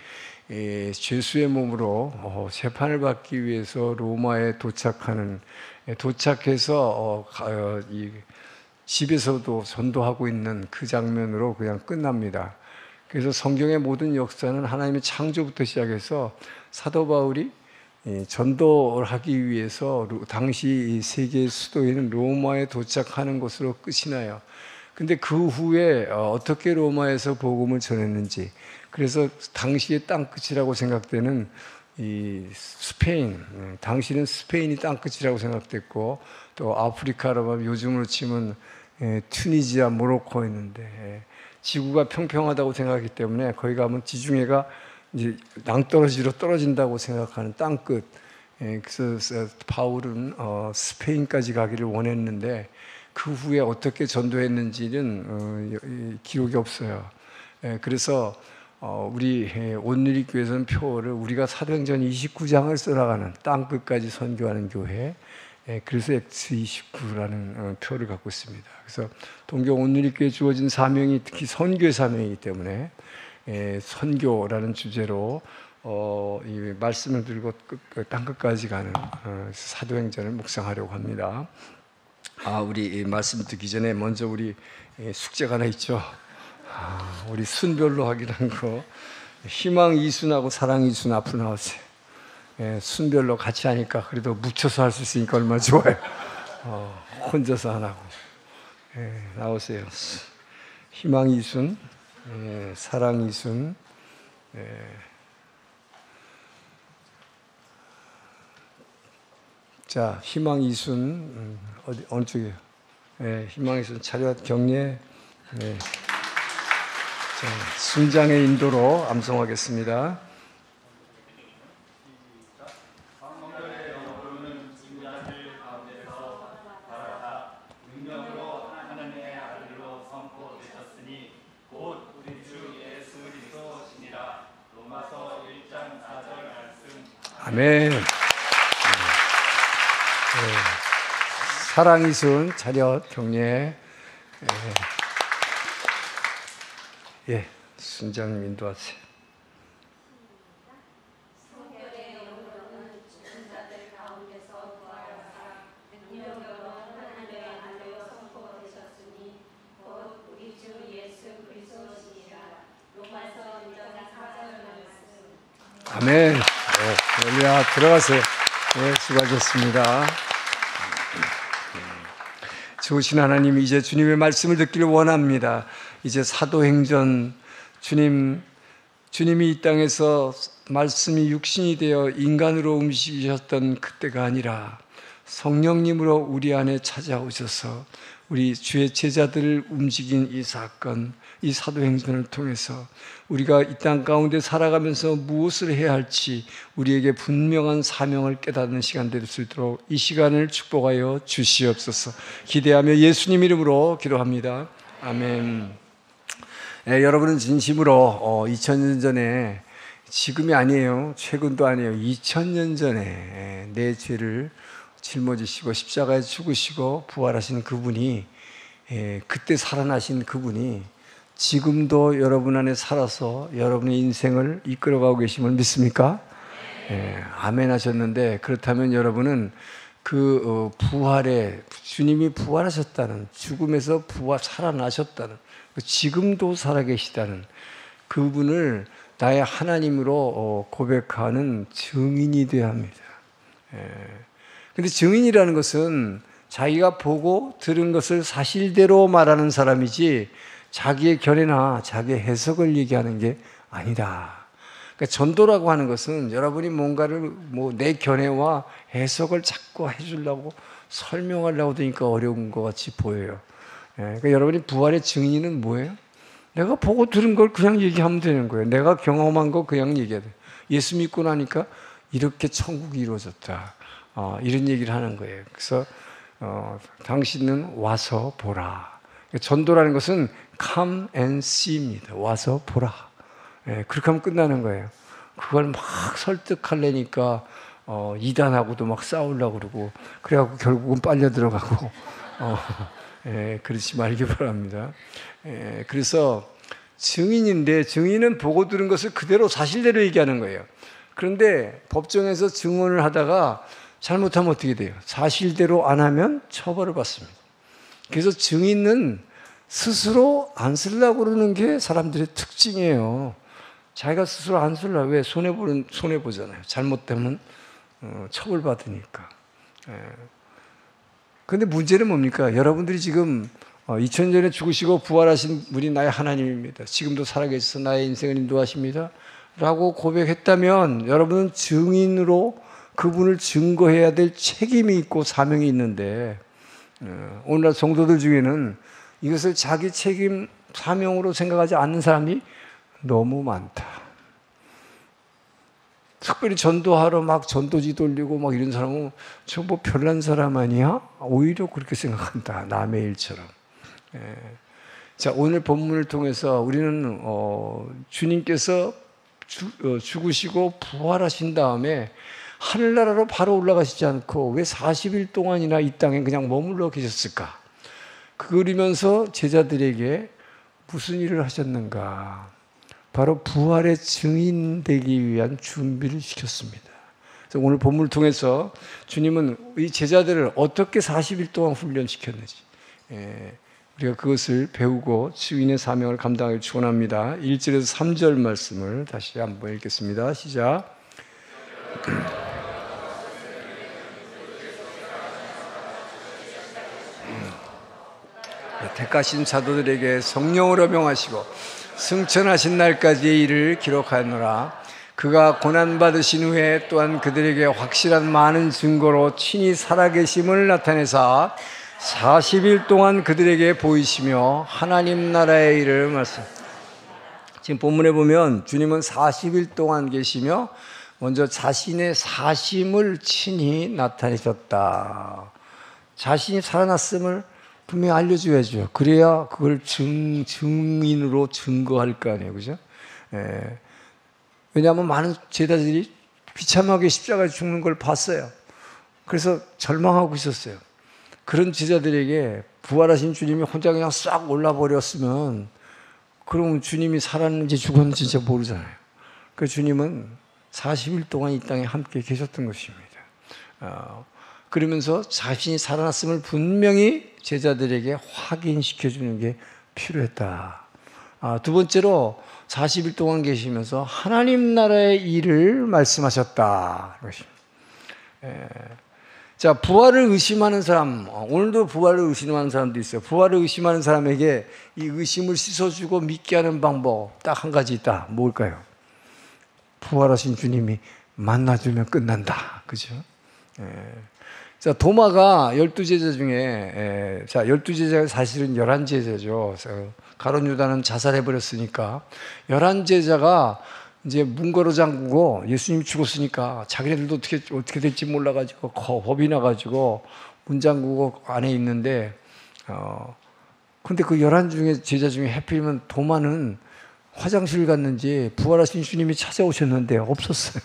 죄수의 몸으로 재판을 받기 위해서 로마에 도착해서 이 집에서도 전도하고 있는 그 장면으로 그냥 끝납니다. 그래서 성경의 모든 역사는 하나님의 창조부터 시작해서 사도 바울이 전도를 하기 위해서 당시 세계 수도인 로마에 도착하는 것으로 끝이 나요. 근데 그 후에 어떻게 로마에서 복음을 전했는지, 그래서 당시의 땅끝이라고 생각되는 이 스페인, 당시는 스페인이 땅끝이라고 생각됐고, 또 아프리카로 하면 요즘으로 치면 튜니지아, 모로코였는데, 지구가 평평하다고 생각하기 때문에 거기 가면 지중해가 이제 낭떠러지로 떨어진다고 생각하는 땅끝. 그래서 바울은 스페인까지 가기를 원했는데 그 후에 어떻게 전도했는지는 기록이 없어요. 그래서 우리 온누리 교회에서는 표를 우리가 사도행전 29장을 써나가는 땅끝까지 선교하는 교회, 그래서 X29라는 표를 갖고 있습니다. 그래서 동경 온누리 교회에 주어진 사명이 특히 선교의 사명이기 때문에 선교라는 주제로 이 말씀을 들고 땅끝까지 가는 사도행전을 묵상하려고 합니다. 우리 말씀 듣기 전에 먼저 우리 숙제가 하나 있죠. 우리 순별로 하기로 한 거, 희망 이순하고 사랑 이순 앞으로 나오세요. 순별로 같이 하니까 그래도 묻혀서 할 수 있으니까 얼마나 좋아요. 혼자서 안 하고. 나오세요. 희망 이순, 사랑 이순. 자, 희망 이순 어느 쪽이에요? 희망 이순 차렷 경례. 자, 순장의 인도로 암송하겠습니다. 아멘. 사랑 이순 차렷 경례. 예, 순장님 인도하세요. 아멘. 네, 할렐루야. 들어가세요. 네, 수고하셨습니다. 좋으신 하나님, 이제 주님의 말씀을 듣기를 원합니다. 이제 사도행전, 주님이 이 땅에서 말씀이 육신이 되어 인간으로 움직이셨던 그때가 아니라 성령님으로 우리 안에 찾아오셔서 우리 주의 제자들을 움직인 이 사건, 이 사도행전을 통해서 우리가 이 땅 가운데 살아가면서 무엇을 해야 할지 우리에게 분명한 사명을 깨닫는 시간 될 수 있도록 이 시간을 축복하여 주시옵소서. 기대하며 예수님 이름으로 기도합니다. 아멘. 여러분은 진심으로 2000년 전에, 지금이 아니에요, 최근도 아니에요, 2000년 전에 내 죄를 짊어지시고 십자가에 죽으시고 부활하신 그분이, 그때 살아나신 그분이 지금도 여러분 안에 살아서 여러분의 인생을 이끌어가고 계심을 믿습니까? 아멘 하셨는데, 그렇다면 여러분은 그 부활에, 주님이 부활하셨다는, 죽음에서 살아나셨다는, 지금도 살아계시다는 그분을 나의 하나님으로 고백하는 증인이 되어야 합니다. 근데 증인이라는 것은 자기가 보고 들은 것을 사실대로 말하는 사람이지 자기의 견해나 자기의 해석을 얘기하는 게 아니다. 그러니까 전도라고 하는 것은 여러분이 뭔가를 내 견해와 해석을 자꾸 해주려고 설명하려고 하니까 어려운 것 같이 보여요. 그러니까 여러분이 부활의 증인은 뭐예요? 내가 보고 들은 걸 그냥 얘기하면 되는 거예요. 내가 경험한 거 그냥 얘기해야 돼요. 예수 믿고 나니까 이렇게 천국이 이루어졌다, 이런 얘기를 하는 거예요. 그래서 당신은 와서 보라. 전도라는 것은 come and see입니다. 와서 보라. 그렇게 하면 끝나는 거예요. 그걸 막 설득하려니까 이단하고도 막 싸우려고 그러고, 그래갖고 결국은 빨려 들어가고 그러지 말기 바랍니다. 그래서 증인인데, 증인은 보고 들은 것을 그대로 사실대로 얘기하는 거예요. 그런데 법정에서 증언을 하다가 잘못하면 어떻게 돼요? 사실대로 안 하면 처벌을 받습니다. 그래서 증인은 스스로 안 쓰려고 그러는 게 사람들의 특징이에요. 자기가 스스로 안 쓰려고. 왜? 손해보잖아요. 잘못되면 처벌받으니까. 그런데 문제는 뭡니까? 여러분들이 지금 2000년에 죽으시고 부활하신 분이 나의 하나님입니다, 지금도 살아계셔서 나의 인생을 인도하십니다 라고 고백했다면 여러분은 증인으로 그분을 증거해야 될 책임이 있고 사명이 있는데, 오늘날 성도들 중에는 이것을 자기 책임, 사명으로 생각하지 않는 사람이 너무 많다. 특별히 전도하러 막 전도지 돌리고 막 이런 사람은 저 뭐 별난 사람 아니야? 오히려 그렇게 생각한다, 남의 일처럼. 자, 오늘 본문을 통해서 우리는 주님께서 죽으시고 부활하신 다음에 하늘나라로 바로 올라가시지 않고 왜 40일 동안이나 이 땅에 그냥 머물러 계셨을까? 그러면서 제자들에게 무슨 일을 하셨는가? 바로 부활의 증인 되기 위한 준비를 시켰습니다. 그래서 오늘 본문을 통해서 주님은 이 제자들을 어떻게 40일 동안 훈련시켰는지, 우리가 그것을 배우고 증인의 사명을 감당하길 축원합니다. 1절에서 3절 말씀을 다시 한번 읽겠습니다. 시작. 택하신 사도들에게 성령으로 명하시고 승천하신 날까지의 일을 기록하노라. 그가 고난받으신 후에 또한 그들에게 확실한 많은 증거로 친히 살아계심을 나타내사 40일 동안 그들에게 보이시며 하나님 나라의 일을 말씀. 지금 본문에 보면 주님은 40일 동안 계시며 먼저 자신의 사심을 친히 나타내셨다. 자신이 살아났음을 분명히 알려줘야죠. 그래야 그걸 증인으로 증거할 거 아니에요, 그죠? 왜냐하면 많은 제자들이 비참하게 십자가에 죽는 걸 봤어요. 그래서 절망하고 있었어요. 그런 제자들에게 부활하신 주님이 혼자 그냥 싹 올라버렸으면 그럼 주님이 살았는지 죽었는지 진짜 모르잖아요. 그 주님은 40일 동안 이 땅에 함께 계셨던 것입니다. 그러면서 자신이 살아났음을 분명히 제자들에게 확인시켜 주는 게 필요했다. 두 번째로 40일 동안 계시면서 하나님 나라의 일을 말씀하셨다. 자, 부활을 의심하는 사람, 오늘도 부활을 의심하는 사람도 있어요. 부활을 의심하는 사람에게 이 의심을 씻어주고 믿게 하는 방법 딱 한 가지 있다. 뭘까요? 부활하신 주님이 만나주면 끝난다. 그죠? 자, 도마가 12제자 중에, 12제자가 사실은 11제자죠. 가룟 유다는 자살해버렸으니까 11제자가 이제 문거로 잠그고 예수님이 죽었으니까 자기네들도 어떻게 될지 몰라가지고 겁이 나가지고 문 잠그고 안에 있는데, 근데 그 11 중에 제자 중에 하필이면 도마는 화장실 갔는지 부활하신 주님이 찾아오셨는데 없었어요.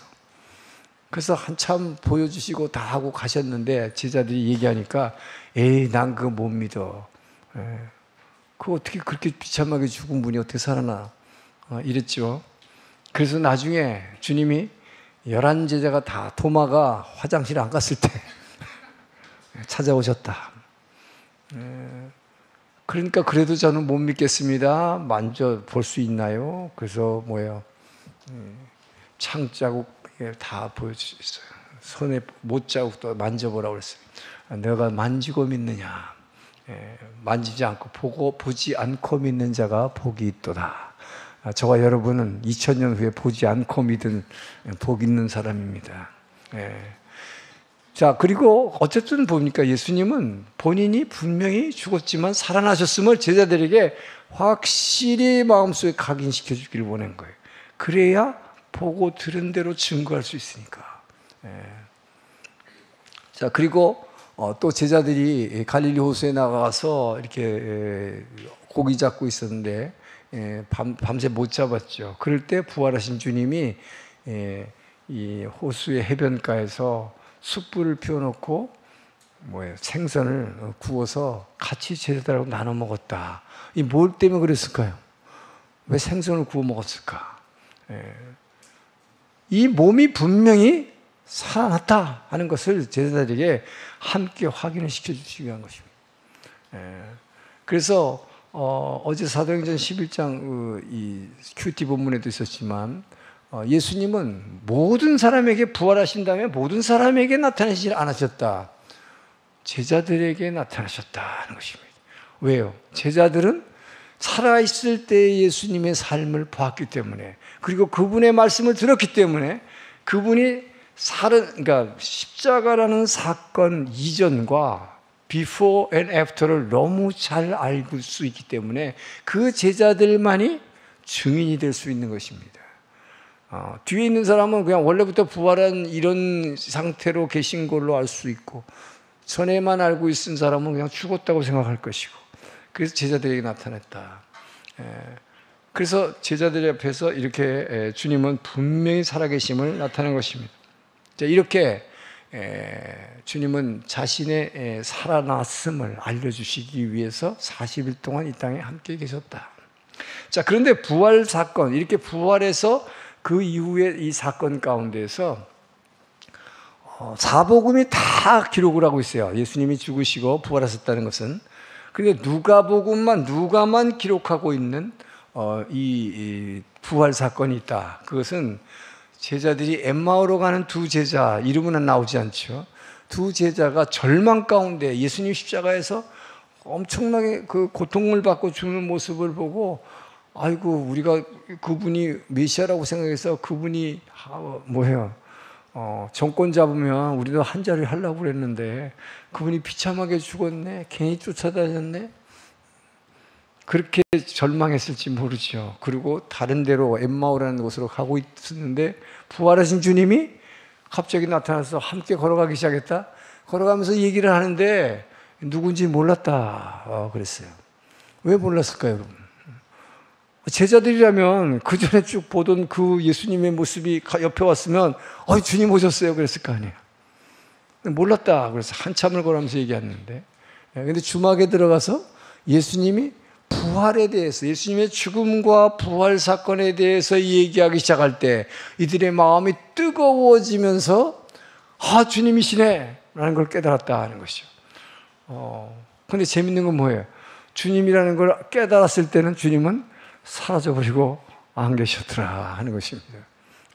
그래서 한참 보여주시고 다 하고 가셨는데 제자들이 얘기하니까 에이, 난 그거 못 믿어. 그거 어떻게 그렇게 비참하게 죽은 분이 어떻게 살아나? 이랬죠. 그래서 나중에 주님이 11제자가 다 도마가 화장실 안 갔을 때 찾아오셨다. 그러니까 그래도 저는 못 믿겠습니다. 만져볼 수 있나요? 그래서 뭐예요? 창자국 다 보여주셨어요. 손에 못자국도 만져보라고 그랬어요. 내가 만지고 믿느냐? 만지지 않고 보지 않고 믿는 자가 복이 있도다. 저와 여러분은 2000년 후에 보지 않고 믿은 복 있는 사람입니다. 자, 그리고 어쨌든 보니까 예수님은 본인이 분명히 죽었지만 살아나셨음을 제자들에게 확실히 마음속에 각인시켜 주기를 원한 거예요. 그래야 보고 들은 대로 증거할 수 있으니까. 자, 그리고 또 제자들이 갈릴리 호수에 나가서 이렇게 고기 잡고 있었는데 밤새 못 잡았죠. 그럴 때 부활하신 주님이 이 호수의 해변가에서 숯불을 피워놓고 생선을 구워서 같이 제자들하고 나눠 먹었다. 이 뭘 때문에 그랬을까요? 왜 생선을 구워 먹었을까? 이 몸이 분명히 살아났다 하는 것을 제자들에게 함께 확인을 시켜주시기 위한 것입니다. 그래서 어제 사도행전 11장 이 큐티 본문에도 있었지만 예수님은 모든 사람에게 부활하신 다음에 모든 사람에게 나타나시지 않으셨다. 제자들에게 나타나셨다는 것입니다. 왜요? 제자들은 살아있을 때 예수님의 삶을 보았기 때문에, 그리고 그분의 말씀을 들었기 때문에 그분이 그러니까 십자가라는 사건 이전과 before and after를 너무 잘 알 수 있기 때문에 그 제자들만이 증인이 될 수 있는 것입니다. 뒤에 있는 사람은 그냥 원래부터 부활한 이런 상태로 계신 걸로 알 수 있고, 전에만 알고 있은 사람은 그냥 죽었다고 생각할 것이고, 그래서 제자들에게 나타났다. 그래서 제자들 앞에서 이렇게 주님은 분명히 살아계심을 나타낸 것입니다. 자, 이렇게 주님은 자신의 살아났음을 알려주시기 위해서 40일 동안 이 땅에 함께 계셨다. 자, 그런데 부활 사건, 이렇게 부활해서 그 이후에 이 사건 가운데서 사복음이 다 기록을 하고 있어요. 예수님이 죽으시고 부활하셨다는 것은. 그런데 누가만 기록하고 있는 이 부활 사건이 있다. 그것은 제자들이 엠마오로 가는 두 제자, 이름은 나오지 않죠. 두 제자가 절망 가운데 예수님 십자가에서 엄청나게 그 고통을 받고 죽는 모습을 보고, 아이고, 우리가 그분이 메시아라고 생각해서 그분이 정권 잡으면 우리도 한 자리 하려고 그랬는데 그분이 비참하게 죽었네, 괜히 쫓아다녔네, 그렇게 절망했을지 모르죠. 그리고 다른 데로 엠마오라는 곳으로 가고 있었는데 부활하신 주님이 갑자기 나타나서 함께 걸어가기 시작했다. 걸어가면서 얘기를 하는데 누군지 몰랐다 그랬어요. 왜 몰랐을까요, 여러분? 제자들이라면 그 전에 쭉 보던 그 예수님의 모습이 옆에 왔으면 주님 오셨어요 그랬을 거 아니에요. 몰랐다 그래서 한참을 걸으면서 얘기했는데, 근데 주막에 들어가서 예수님이 부활에 대해서, 예수님의 죽음과 부활 사건에 대해서 얘기하기 시작할 때 이들의 마음이 뜨거워지면서 주님이시네 라는 걸 깨달았다 하는 것이죠. 근데 재밌는 건 뭐예요? 주님이라는 걸 깨달았을 때는 주님은 사라져버리고 안 계셨더라 하는 것입니다.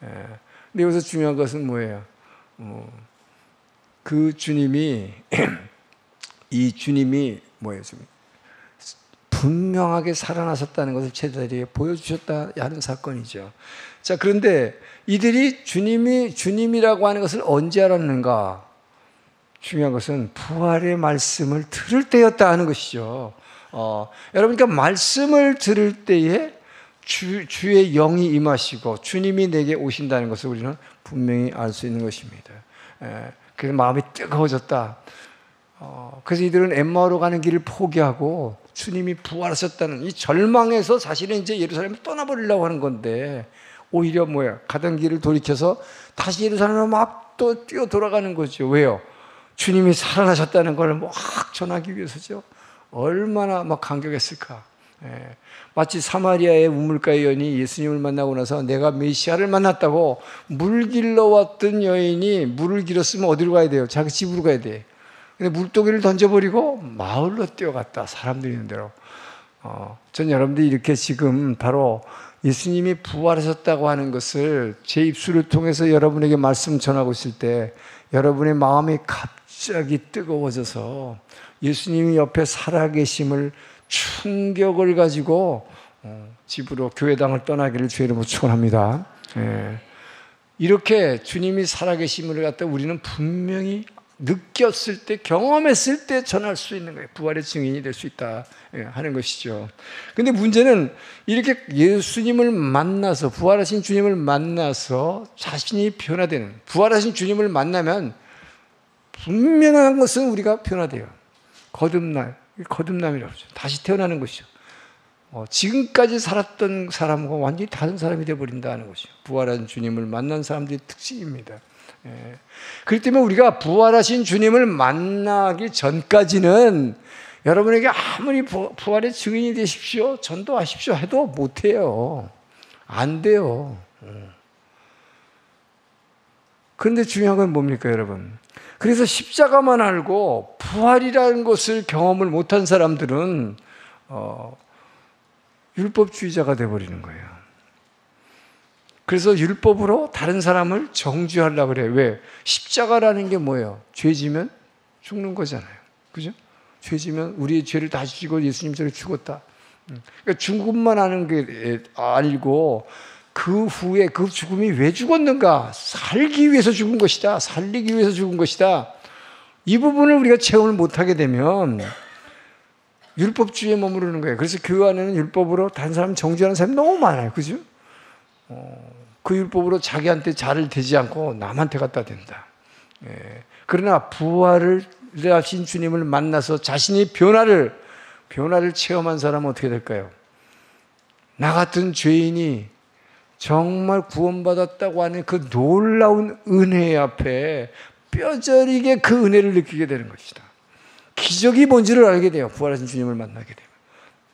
근데 여기서 중요한 것은 뭐예요? 그 주님이 이 주님이 뭐예요? 분명하게 살아나셨다는 것을 제자리에 보여주셨다 하는 사건이죠. 자, 그런데 이들이 주님이라고 하는 것을 언제 알았는가? 중요한 것은 부활의 말씀을 들을 때였다 하는 것이죠. 여러분, 그러니까 말씀을 들을 때에 주의 영이 임하시고 주님이 내게 오신다는 것을 우리는 분명히 알 수 있는 것입니다. 그래서 마음이 뜨거워졌다. 그래서 이들은 엠마오로 가는 길을 포기하고 주님이 부활하셨다는 이 절망에서 사실은 이제 예루살렘을 떠나버리려고 하는 건데, 오히려 뭐야? 가던 길을 돌이켜서 다시 예루살렘으로 막 또 뛰어 돌아가는 거죠. 왜요? 주님이 살아나셨다는 걸 막 전하기 위해서죠. 얼마나 막 감격했을까. 마치 사마리아의 우물가의 여인이 예수님을 만나고 나서 내가 메시아를 만났다고 물 길러 왔던 여인이 물을 길었으면 어디로 가야 돼요? 자기 집으로 가야 돼. 근데 물동이를 던져버리고 마을로 뛰어갔다. 사람들이 있는 대로. 전 여러분들이 이렇게 지금 바로 예수님이 부활하셨다고 하는 것을 제 입술을 통해서 여러분에게 말씀 전하고 있을 때 여러분의 마음이 갑자기 뜨거워져서 예수님이 옆에 살아계심을 충격을 가지고 집으로 교회당을 떠나기를 주의 이름으로 축원합니다. 이렇게 주님이 살아계심을 갖다 우리는 분명히 느꼈을 때, 경험했을 때 전할 수 있는 거예요. 부활의 증인이 될 수 있다 하는 것이죠. 근데 문제는 이렇게 예수님을 만나서, 부활하신 주님을 만나서 자신이 변화되는, 부활하신 주님을 만나면 분명한 것은 우리가 변화돼요. 거듭남이라고 하죠. 다시 태어나는 것이죠. 지금까지 살았던 사람과 완전히 다른 사람이 되어버린다는 것이죠. 부활한 주님을 만난 사람들의 특징입니다. 그렇기 때문에 우리가 부활하신 주님을 만나기 전까지는 여러분에게 아무리 부활의 증인이 되십시오, 전도하십시오 해도 못해요. 안 돼요. 그런데 중요한 건 뭡니까, 여러분? 그래서 십자가만 알고 부활이라는 것을 경험을 못한 사람들은 율법주의자가 되어버리는 거예요. 그래서 율법으로 다른 사람을 정죄하려고 그래요. 왜? 십자가라는 게 뭐예요? 죄지면 죽는 거잖아요. 그죠? 죄지면 우리의 죄를 다 지고 예수님처럼 죽었다. 그러니까 죽음만 하는 게 아니고 그 후에 그 죽음이 왜 죽었는가? 살기 위해서 죽은 것이다. 살리기 위해서 죽은 것이다. 이 부분을 우리가 체험을 못하게 되면 율법주의에 머무르는 거예요. 그래서 교회 안에는 율법으로 다른 사람 정죄하는 사람이 너무 많아요. 그죠? 그 율법으로 자기한테 잘을 되지 않고 남한테 갖다 댄다. 그러나 부활을 하신 주님을 만나서 자신이 변화를 체험한 사람은 어떻게 될까요? 나 같은 죄인이 정말 구원받았다고 하는 그 놀라운 은혜 앞에 뼈저리게 그 은혜를 느끼게 되는 것이다. 기적이 뭔지를 알게 돼요. 부활하신 주님을 만나게 되면.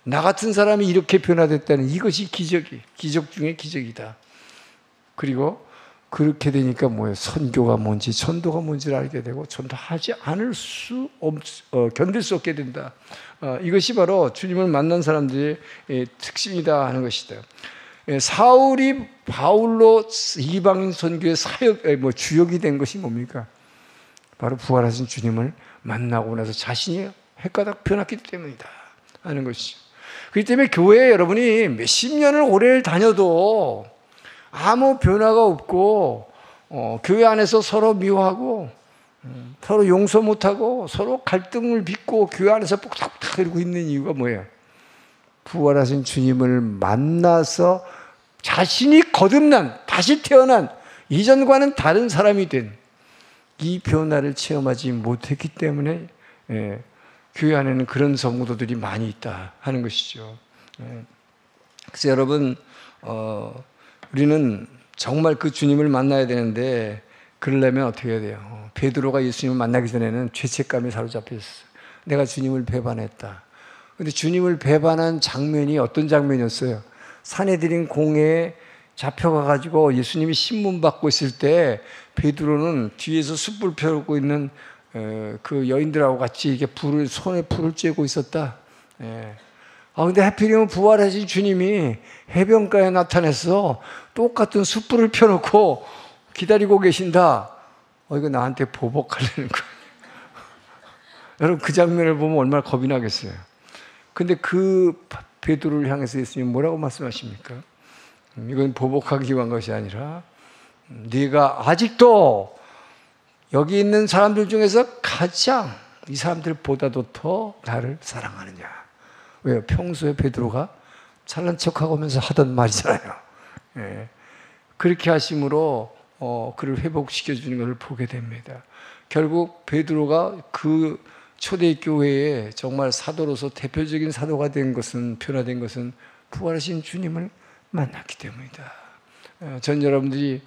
나 같은 사람이 이렇게 변화됐다는 이것이 기적 중에 기적이다. 그리고 그렇게 되니까 뭐예요? 선교가 뭔지, 전도가 뭔지를 알게 되고 전도하지 않을 견딜 수 없게 된다. 이것이 바로 주님을 만난 사람들의 특징이다 하는 것이다. 사울이 바울로 이방인 선교의 주역이 된 것이 뭡니까? 바로 부활하신 주님을 만나고 나서 자신이 헷가닥 변했기 때문이다 하는 것이죠. 그렇기 때문에 교회에 여러분이 몇십 년을 오래 다녀도 아무 변화가 없고 교회 안에서 서로 미워하고 서로 용서 못하고 서로 갈등을 빚고 교회 안에서 뽁닥뽁닥 이러고 있는 이유가 뭐예요? 부활하신 주님을 만나서 자신이 거듭난, 다시 태어난, 이전과는 다른 사람이 된 이 변화를 체험하지 못했기 때문에 교회 안에는 그런 성도들이 많이 있다 하는 것이죠. 그래서 여러분, 우리는 정말 그 주님을 만나야 되는데 그러려면 어떻게 해야 돼요? 베드로가 예수님을 만나기 전에는 죄책감에 사로잡혀 있었어요. 내가 주님을 배반했다. 근데 주님을 배반한 장면이 어떤 장면이었어요? 산헤드린 공회에 잡혀가가지고 예수님이 신문 받고 있을 때 베드로는 뒤에서 숯불 펴고 있는 그 여인들하고 같이 이렇게 손에 불을 쬐고 있었다. 근데 하필이면 부활하신 주님이 해변가에 나타나서 똑같은 숯불을 펴놓고 기다리고 계신다. 이거 나한테 보복하려는 거예요. 여러분 그 장면을 보면 얼마나 겁이 나겠어요. 근데 그 베드로를 향해서 예수님 뭐라고 말씀하십니까? 이건 보복하기 위한 것이 아니라 네가 아직도 여기 있는 사람들 중에서 가장 이 사람들보다도 더 나를 사랑하느냐. 왜요? 평소에 베드로가 잘난 척하고 오면서 하던 말이잖아요. 그렇게 하심으로 그를 회복시켜 주는 것을 보게 됩니다. 결국 베드로가 그 초대교회에 정말 사도로서 대표적인 사도가 된 것은, 변화된 것은 부활하신 주님을 만났기 때문이다. 전 여러분들이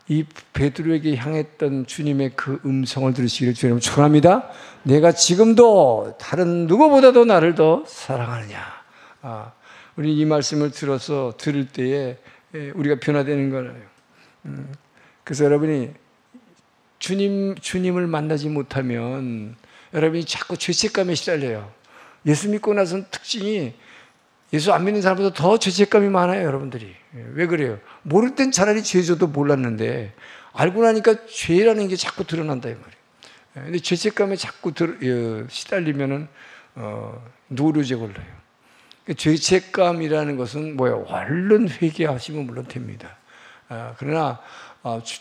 이 베드로에게 향했던 주님의 그 음성을 들으시기를 주님 축원합니다. 내가 지금도 다른 누구보다도 나를 더 사랑하느냐. 우리 이 말씀을 들을 때에 우리가 변화되는 거예요. 그래서 여러분이 주님을 만나지 못하면 여러분이 자꾸 죄책감에 시달려요. 예수 믿고 나서는 특징이 예수 안 믿는 사람보다 더 죄책감이 많아요, 여러분들이. 왜 그래요? 모를 땐 차라리 죄져도 몰랐는데 알고 나니까 죄라는 게 자꾸 드러난다 이 말이에요. 근데 죄책감에 자꾸 시달리면은 노루제 걸려요. 죄책감이라는 것은 뭐예요? 얼른 회개하시면 물론 됩니다. 그러나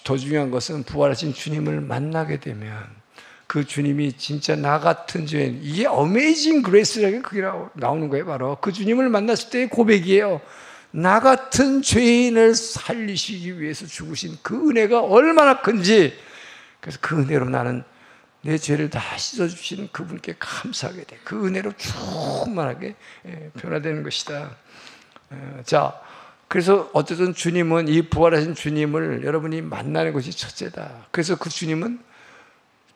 더 중요한 것은 부활하신 주님을 만나게 되면 그 주님이 진짜 나 같은 죄인, 이게 어메이징 그레이스라는 게 그게 나오는 거예요. 바로 그 주님을 만났을 때의 고백이에요. 나 같은 죄인을 살리시기 위해서 죽으신 그 은혜가 얼마나 큰지. 그래서 그 은혜로 나는 내 죄를 다 씻어주시는 그분께 감사하게 돼. 그 은혜로 충만하게 변화되는 것이다. 자, 그래서 어쨌든 주님은, 이 부활하신 주님을 여러분이 만나는 것이 첫째다. 그래서 그 주님은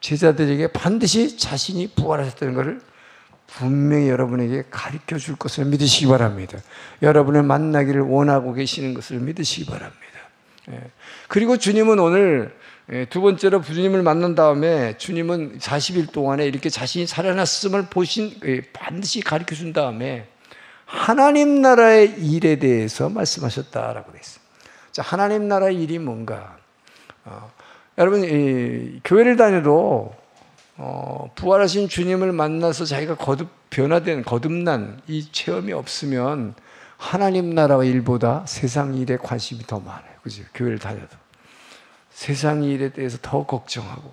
제자들에게 반드시 자신이 부활하셨다는 것을 분명히 여러분에게 가르쳐 줄 것을 믿으시기 바랍니다. 여러분을 만나기를 원하고 계시는 것을 믿으시기 바랍니다. 그리고 주님은 오늘 두 번째로 주님을 만난 다음에 주님은 40일 동안에 이렇게 자신이 살아났음을 반드시 가르쳐 준 다음에 하나님 나라의 일에 대해서 말씀하셨다라고 되어 있습니다. 자, 하나님 나라의 일이 뭔가? 여러분, 교회를 다녀도 부활하신 주님을 만나서 자기가 거듭난 이 체험이 없으면 하나님 나라의 일보다 세상 일에 관심이 더 많아요. 그죠? 교회를 다녀도 세상 일에 대해서 더 걱정하고,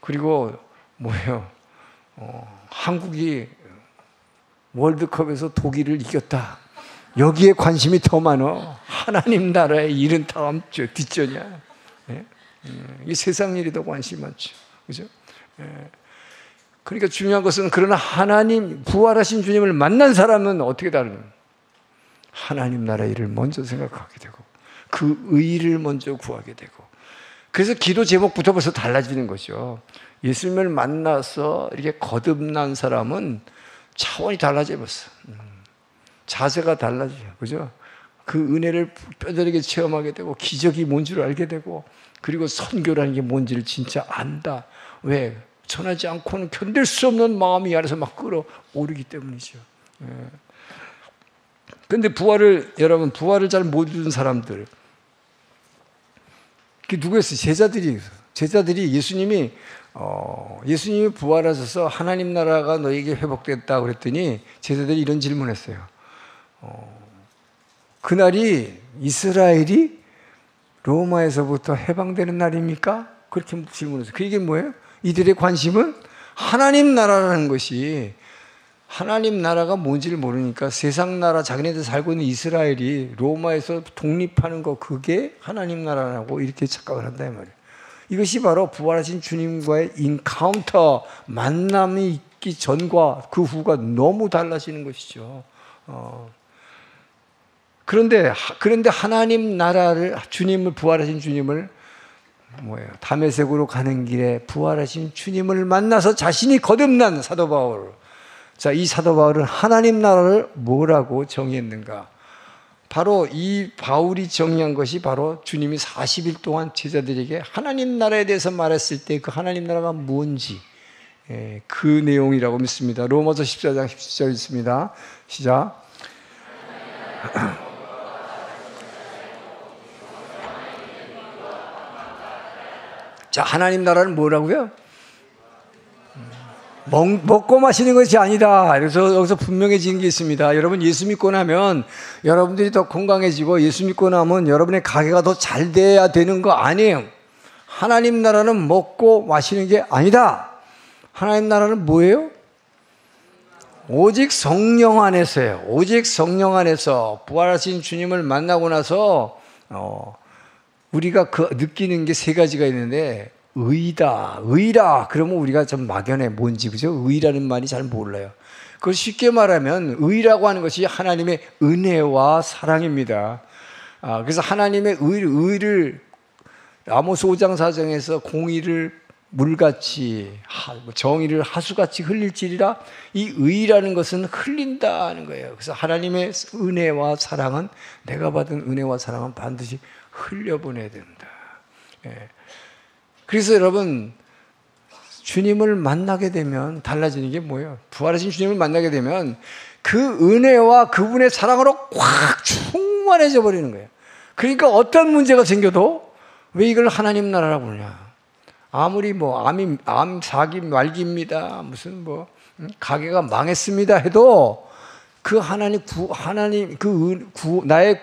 그리고 뭐예요? 한국이 월드컵에서 독일을 이겼다. 여기에 관심이 더 많아. 하나님 나라의 일은 다음 주 뒷전이야. 이 세상 일이 더 관심이 많죠. 그죠? 그러니까 중요한 것은, 그러나 하나님, 부활하신 주님을 만난 사람은 어떻게 다르냐? 하나님 나라의 일을 먼저 생각하게 되고, 그 의를 먼저 구하게 되고, 그래서 기도 제목부터 벌써 달라지는 거죠. 예수님을 만나서 이렇게 거듭난 사람은 차원이 달라져요, 벌써. 자세가 달라져요. 그죠? 그 은혜를 뼈저리게 체험하게 되고, 기적이 뭔지를 알게 되고, 그리고 선교라는 게 뭔지를 진짜 안다. 왜? 전하지 않고는 견딜 수 없는 마음이 안에서 막 끌어오르기 때문이죠. 그런데 여러분, 부활을 잘 못 이룬 사람들, 그게 누구였어요? 제자들이 예수님이 부활하셔서 하나님 나라가 너에게 회복됐다 그랬더니 제자들이 이런 질문했어요. 그날이 이스라엘이 로마에서부터 해방되는 날입니까? 그렇게 질문했어요. 그 얘기는 뭐예요? 이들의 관심은 하나님 나라라는 것이, 하나님 나라가 뭔지를 모르니까 세상 나라, 자기네들 살고 있는 이스라엘이 로마에서 독립하는 거, 그게 하나님 나라라고 이렇게 착각을 한다 이 말이에요. 이것이 바로 부활하신 주님과의 인카운터, 만남이 있기 전과 그 후가 너무 달라지는 것이죠. 그런데 하나님 나라를, 부활하신 주님을 다메섹으로 가는 길에 부활하신 주님을 만나서 자신이 거듭난 사도 바울, 자, 이 사도 바울은 하나님 나라를 뭐라고 정의했는가? 바로 이 바울이 정의한 것이 바로 주님이 40일 동안 제자들에게 하나님 나라에 대해서 말했을 때 그 하나님 나라가 뭔지 그 내용이라고 믿습니다. 로마서 14장 17절 있습니다. 시작. 자, 하나님 나라는 뭐라고요? 먹고 마시는 것이 아니다. 그래서 여기서 분명해지는 게 있습니다. 여러분 예수 믿고 나면 여러분들이 더 건강해지고 예수 믿고 나면 여러분의 가게가 더 잘 돼야 되는 거 아니에요. 하나님 나라는 먹고 마시는 게 아니다. 하나님 나라는 뭐예요? 오직 성령 안에서요. 오직 성령 안에서 부활하신 주님을 만나고 나서 우리가 느끼는 게 세 가지가 있는데 의다, 의라. 그러면 우리가 좀 막연해. 뭔지, 그죠? 의라는 말이 잘 몰라요. 그걸 쉽게 말하면 의라고 하는 것이 하나님의 은혜와 사랑입니다. 그래서 하나님의 의를 아모스 5장 4장에서 공의를 물같이 정의를 하수같이 흘릴지리라. 이 의라는 것은 흘린다는 거예요. 그래서 하나님의 은혜와 사랑은 내가 받은 은혜와 사랑은 반드시 흘려보내야 된다. 그래서 여러분 주님을 만나게 되면 달라지는 게 뭐예요? 부활하신 주님을 만나게 되면 그 은혜와 그분의 사랑으로 꽉 충만해져 버리는 거예요. 그러니까 어떤 문제가 생겨도 왜 이걸 하나님 나라라고 그러냐? 아무리 암 사기 말기입니다. 무슨 가게가 망했습니다 해도 그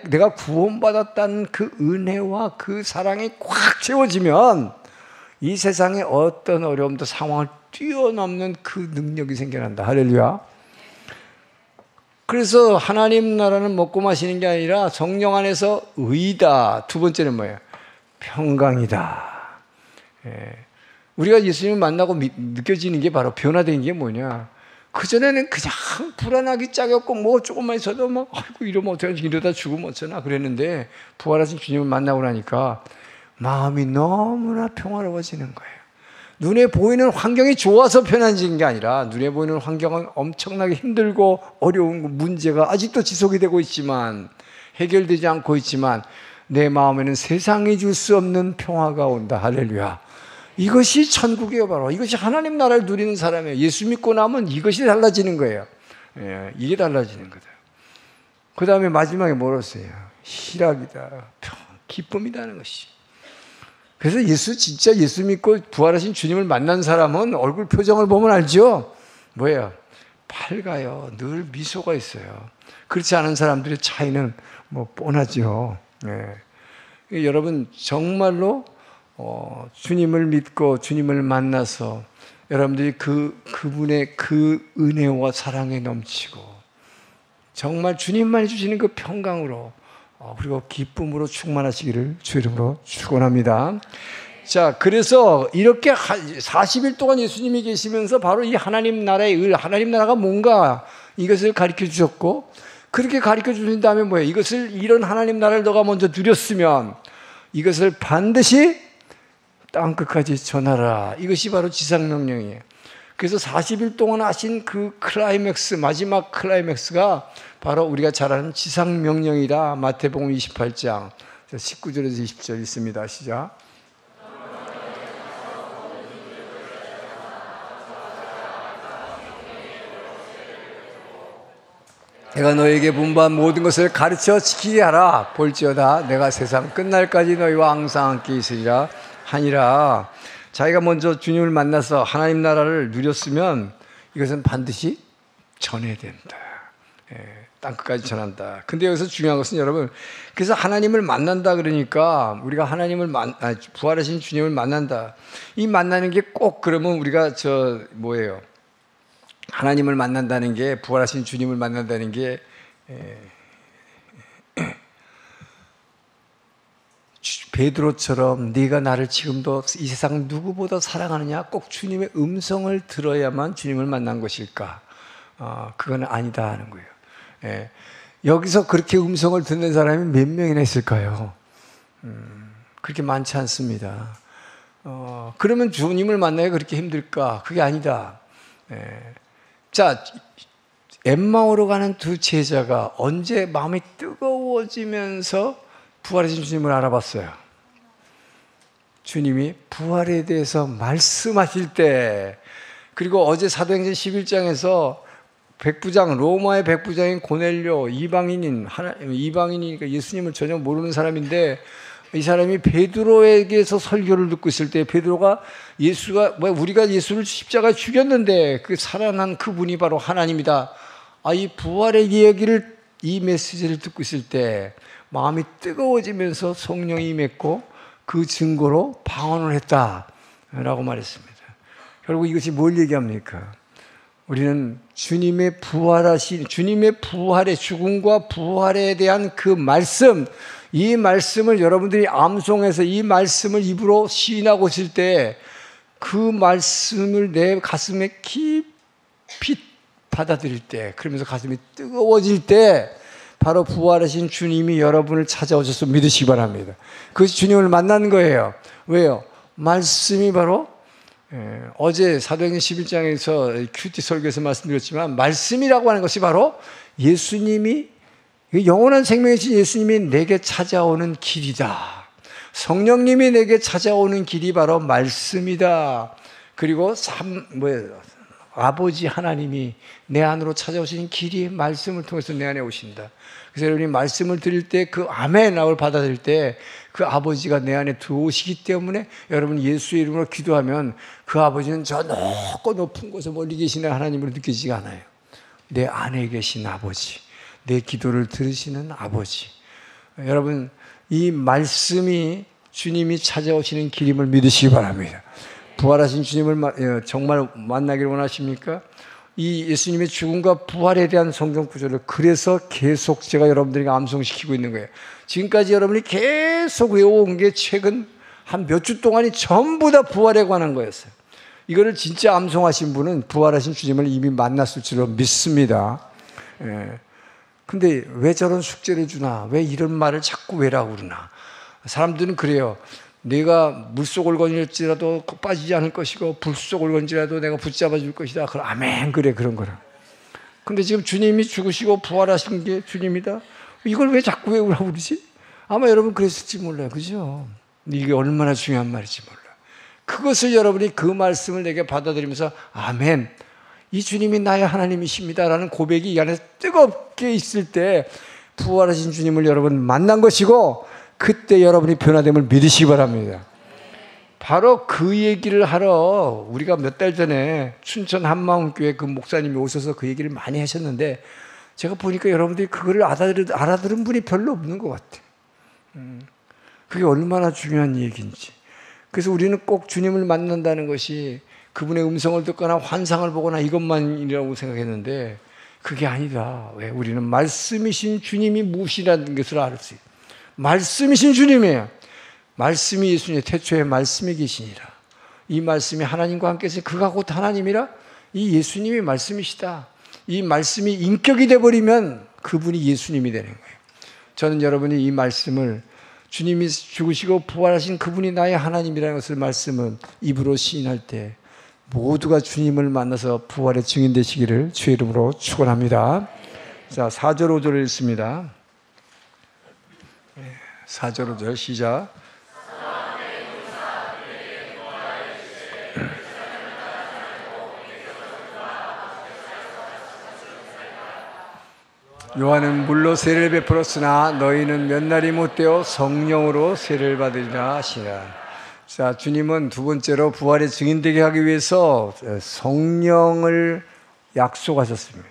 내가 구원받았다는 그 은혜와 그 사랑이 꽉 채워지면 이 세상의 어떤 어려움도 상황을 뛰어넘는 그 능력이 생겨난다. 할렐루야. 그래서 하나님 나라는 먹고 마시는 게 아니라 성령 안에서 의다. 두 번째는 뭐예요? 평강이다. 우리가 예수님을 만나고 느껴지는 게 바로 변화된 게 뭐냐? 그전에는 그냥 불안하기 짝이었고 뭐 조금만 있어도 막 아이고 이러면 어떡하지, 이러다 죽으면 어쩌나 그랬는데 부활하신 주님을 만나고 나니까 마음이 너무나 평화로워지는 거예요. 눈에 보이는 환경이 좋아서 편안해지는 게 아니라 눈에 보이는 환경은 엄청나게 힘들고 어려운 문제가 아직도 지속이 되고 있지만 해결되지 않고 있지만 내 마음에는 세상이 줄 수 없는 평화가 온다. 할렐루야. 이것이 천국이에요. 바로 이것이 하나님 나라를 누리는 사람이에요. 예수 믿고 나면 이것이 달라지는 거예요. 이게 달라지는 거다. 그 다음에 마지막에 뭐라고 써요? 희락이다, 기쁨이다는 것이. 그래서 진짜 예수 믿고 부활하신 주님을 만난 사람은 얼굴 표정을 보면 알죠? 뭐예요? 밝아요. 늘 미소가 있어요. 그렇지 않은 사람들의 차이는 뻔하죠. 여러분 정말로 주님을 믿고 주님을 만나서 여러분들이 그분의 그 은혜와 사랑에 넘치고 정말 주님만이 주시는 그 평강으로 그리고 기쁨으로 충만하시기를 주 이름으로 축원합니다. 자, 그래서 이렇게 40일 동안 예수님이 계시면서 바로 이 하나님 나라의 의, 하나님 나라가 뭔가 이것을 가르쳐 주셨고, 그렇게 가르쳐 주신 다음에 뭐예요? 이런 하나님 나라를 너가 먼저 누렸으면 이것을 반드시 땅끝까지 전하라. 이것이 바로 지상명령이에요. 그래서 40일 동안 하신 그 클라이맥스, 마지막 클라이맥스가 바로 우리가 잘 아는 지상명령이다. 마태복음 28장 19절에서 20절 있습니다. 시작. 내가 너에게 분부한 모든 것을 가르쳐 지키게 하라. 볼지어다 내가 세상 끝날까지 너희와 항상 함께 있으리라 하니라. 자기가 먼저 주님을 만나서 하나님 나라를 누렸으면 이것은 반드시 전해야 된다. 땅끝까지 전한다. 근데 여기서 중요한 것은 여러분, 그래서 하나님을 만난다 그러니까 우리가 부활하신 주님을 만난다. 이 만나는 게 꼭 그러면 우리가 뭐예요? 하나님을 만난다는 게, 부활하신 주님을 만난다는 게 베드로처럼 네가 나를 지금도 이 세상 누구보다 사랑하느냐, 꼭 주님의 음성을 들어야만 주님을 만난 것일까? 그건 아니다 하는 거예요. 여기서 그렇게 음성을 듣는 사람이 몇 명이나 있을까요? 그렇게 많지 않습니다. 그러면 주님을 만나야 그렇게 힘들까? 그게 아니다. 자, 엠마오로 가는 두 제자가 언제 마음이 뜨거워지면서 부활하신 주님을 알아봤어요? 주님이 부활에 대해서 말씀하실 때, 그리고 어제 사도행전 11장에서 백부장, 로마의 백부장인 고넬료, 이방인이니까 예수님을 전혀 모르는 사람인데, 이 사람이 베드로에게서 설교를 듣고 있을 때, 베드로가 우리가 예수를 십자가에 죽였는데 그 살아난 그분이 바로 하나님이다. 이 부활의 이야기를, 이 메시지를 듣고 있을 때 마음이 뜨거워지면서 성령이 임했고 그 증거로 방언을 했다라고 말했습니다. 결국 이것이 뭘 얘기합니까? 우리는 주님의 부활의 죽음과 부활에 대한 그 말씀, 이 말씀을 여러분들이 암송해서 이 말씀을 입으로 시인하고 있을 때 그 말씀을 내 가슴에 깊이 받아들일 때, 그러면서 가슴이 뜨거워질 때 바로 부활하신 주님이 여러분을 찾아오셔서 믿으시기 바랍니다. 그것이 주님을 만난 거예요. 왜요? 말씀이 바로 어제 사도행전 11장에서 큐티 설교에서 말씀드렸지만, 말씀이라고 하는 것이 바로 예수님이, 영원한 생명이신 예수님이 내게 찾아오는 길이다. 성령님이 내게 찾아오는 길이 바로 말씀이다. 그리고 아버지 하나님이 내 안으로 찾아오시는 길이 말씀을 통해서 내 안에 오신다. 그래서 여러분이 말씀을 드릴 때 그 아멘을 받아들일 때 그 아버지가 내 안에 들어오시기 때문에 여러분 예수의 이름으로 기도하면 그 아버지는 저 높고 높은 곳에 멀리 계시는 하나님으로 느껴지지가 않아요. 내 안에 계신 아버지, 내 기도를 들으시는 아버지. 여러분, 이 말씀이 주님이 찾아오시는 길임을 믿으시기 바랍니다. 부활하신 주님을 정말 만나기를 원하십니까? 이 예수님의 죽음과 부활에 대한 성경 구절을 그래서 계속 제가 여러분들에게 암송시키고 있는 거예요. 지금까지 여러분이 계속 외워온 게 최근 한 몇 주 동안이 전부 다 부활에 관한 거였어요. 이거를 진짜 암송하신 분은 부활하신 주님을 이미 만났을 줄로 믿습니다. 근데 왜 저런 숙제를 주나? 왜 이런 말을 자꾸 왜라고 그러나? 사람들은 그래요. 내가 물속을 건질지라도 빠지지 않을 것이고 불속을 건질지라도 내가 붙잡아 줄 것이다. 그럼 아멘, 그래, 그런 거라. 근데 지금 주님이 죽으시고 부활하신 게 주님이다. 이걸 왜 자꾸 외우라고 그러지? 아마 여러분 그랬을지 몰라요. 그죠? 이게 얼마나 중요한 말인지 몰라. 그것을 여러분이 그 말씀을 내게 받아들이면서 아멘, 이 주님이 나의 하나님이십니다라는 고백이 이 안에 뜨겁게 있을 때 부활하신 주님을 여러분 만난 것이고, 그때 여러분이 변화됨을 믿으시기 바랍니다. 바로 그 얘기를 하러 우리가 몇 달 전에 춘천 한마음교회 그 목사님이 오셔서 그 얘기를 많이 하셨는데, 제가 보니까 여러분들이 그거를 알아들은 분이 별로 없는 것 같아요. 그게 얼마나 중요한 얘기인지. 그래서 우리는 꼭 주님을 만난다는 것이 그분의 음성을 듣거나 환상을 보거나 이것만이라고 생각했는데 그게 아니다. 왜? 우리는 말씀이신 주님이 무엇이라는 것을 알 수 있어요. 말씀이신 주님이에요. 말씀이 예수님의 태초에 말씀이 계시니라. 이 말씀이 하나님과 함께 있으니 그가 곧 하나님이라. 이 예수님이 말씀이시다. 이 말씀이 인격이 되어버리면 그분이 예수님이 되는 거예요. 저는 여러분이 이 말씀을, 주님이 죽으시고 부활하신 그분이 나의 하나님이라는 것을 말씀은 입으로 시인할 때 모두가 주님을 만나서 부활의 증인 되시기를 주의 이름으로 축원합니다. 자, 4절 5절을 읽습니다. 4절 5절 시작. 요한은 물로 세례를 베풀었으나 너희는 몇 날이 못되어 성령으로 세례를 받으리라 하시라. 자, 주님은 두 번째로 부활의 증인되게 하기 위해서 성령을 약속하셨습니다.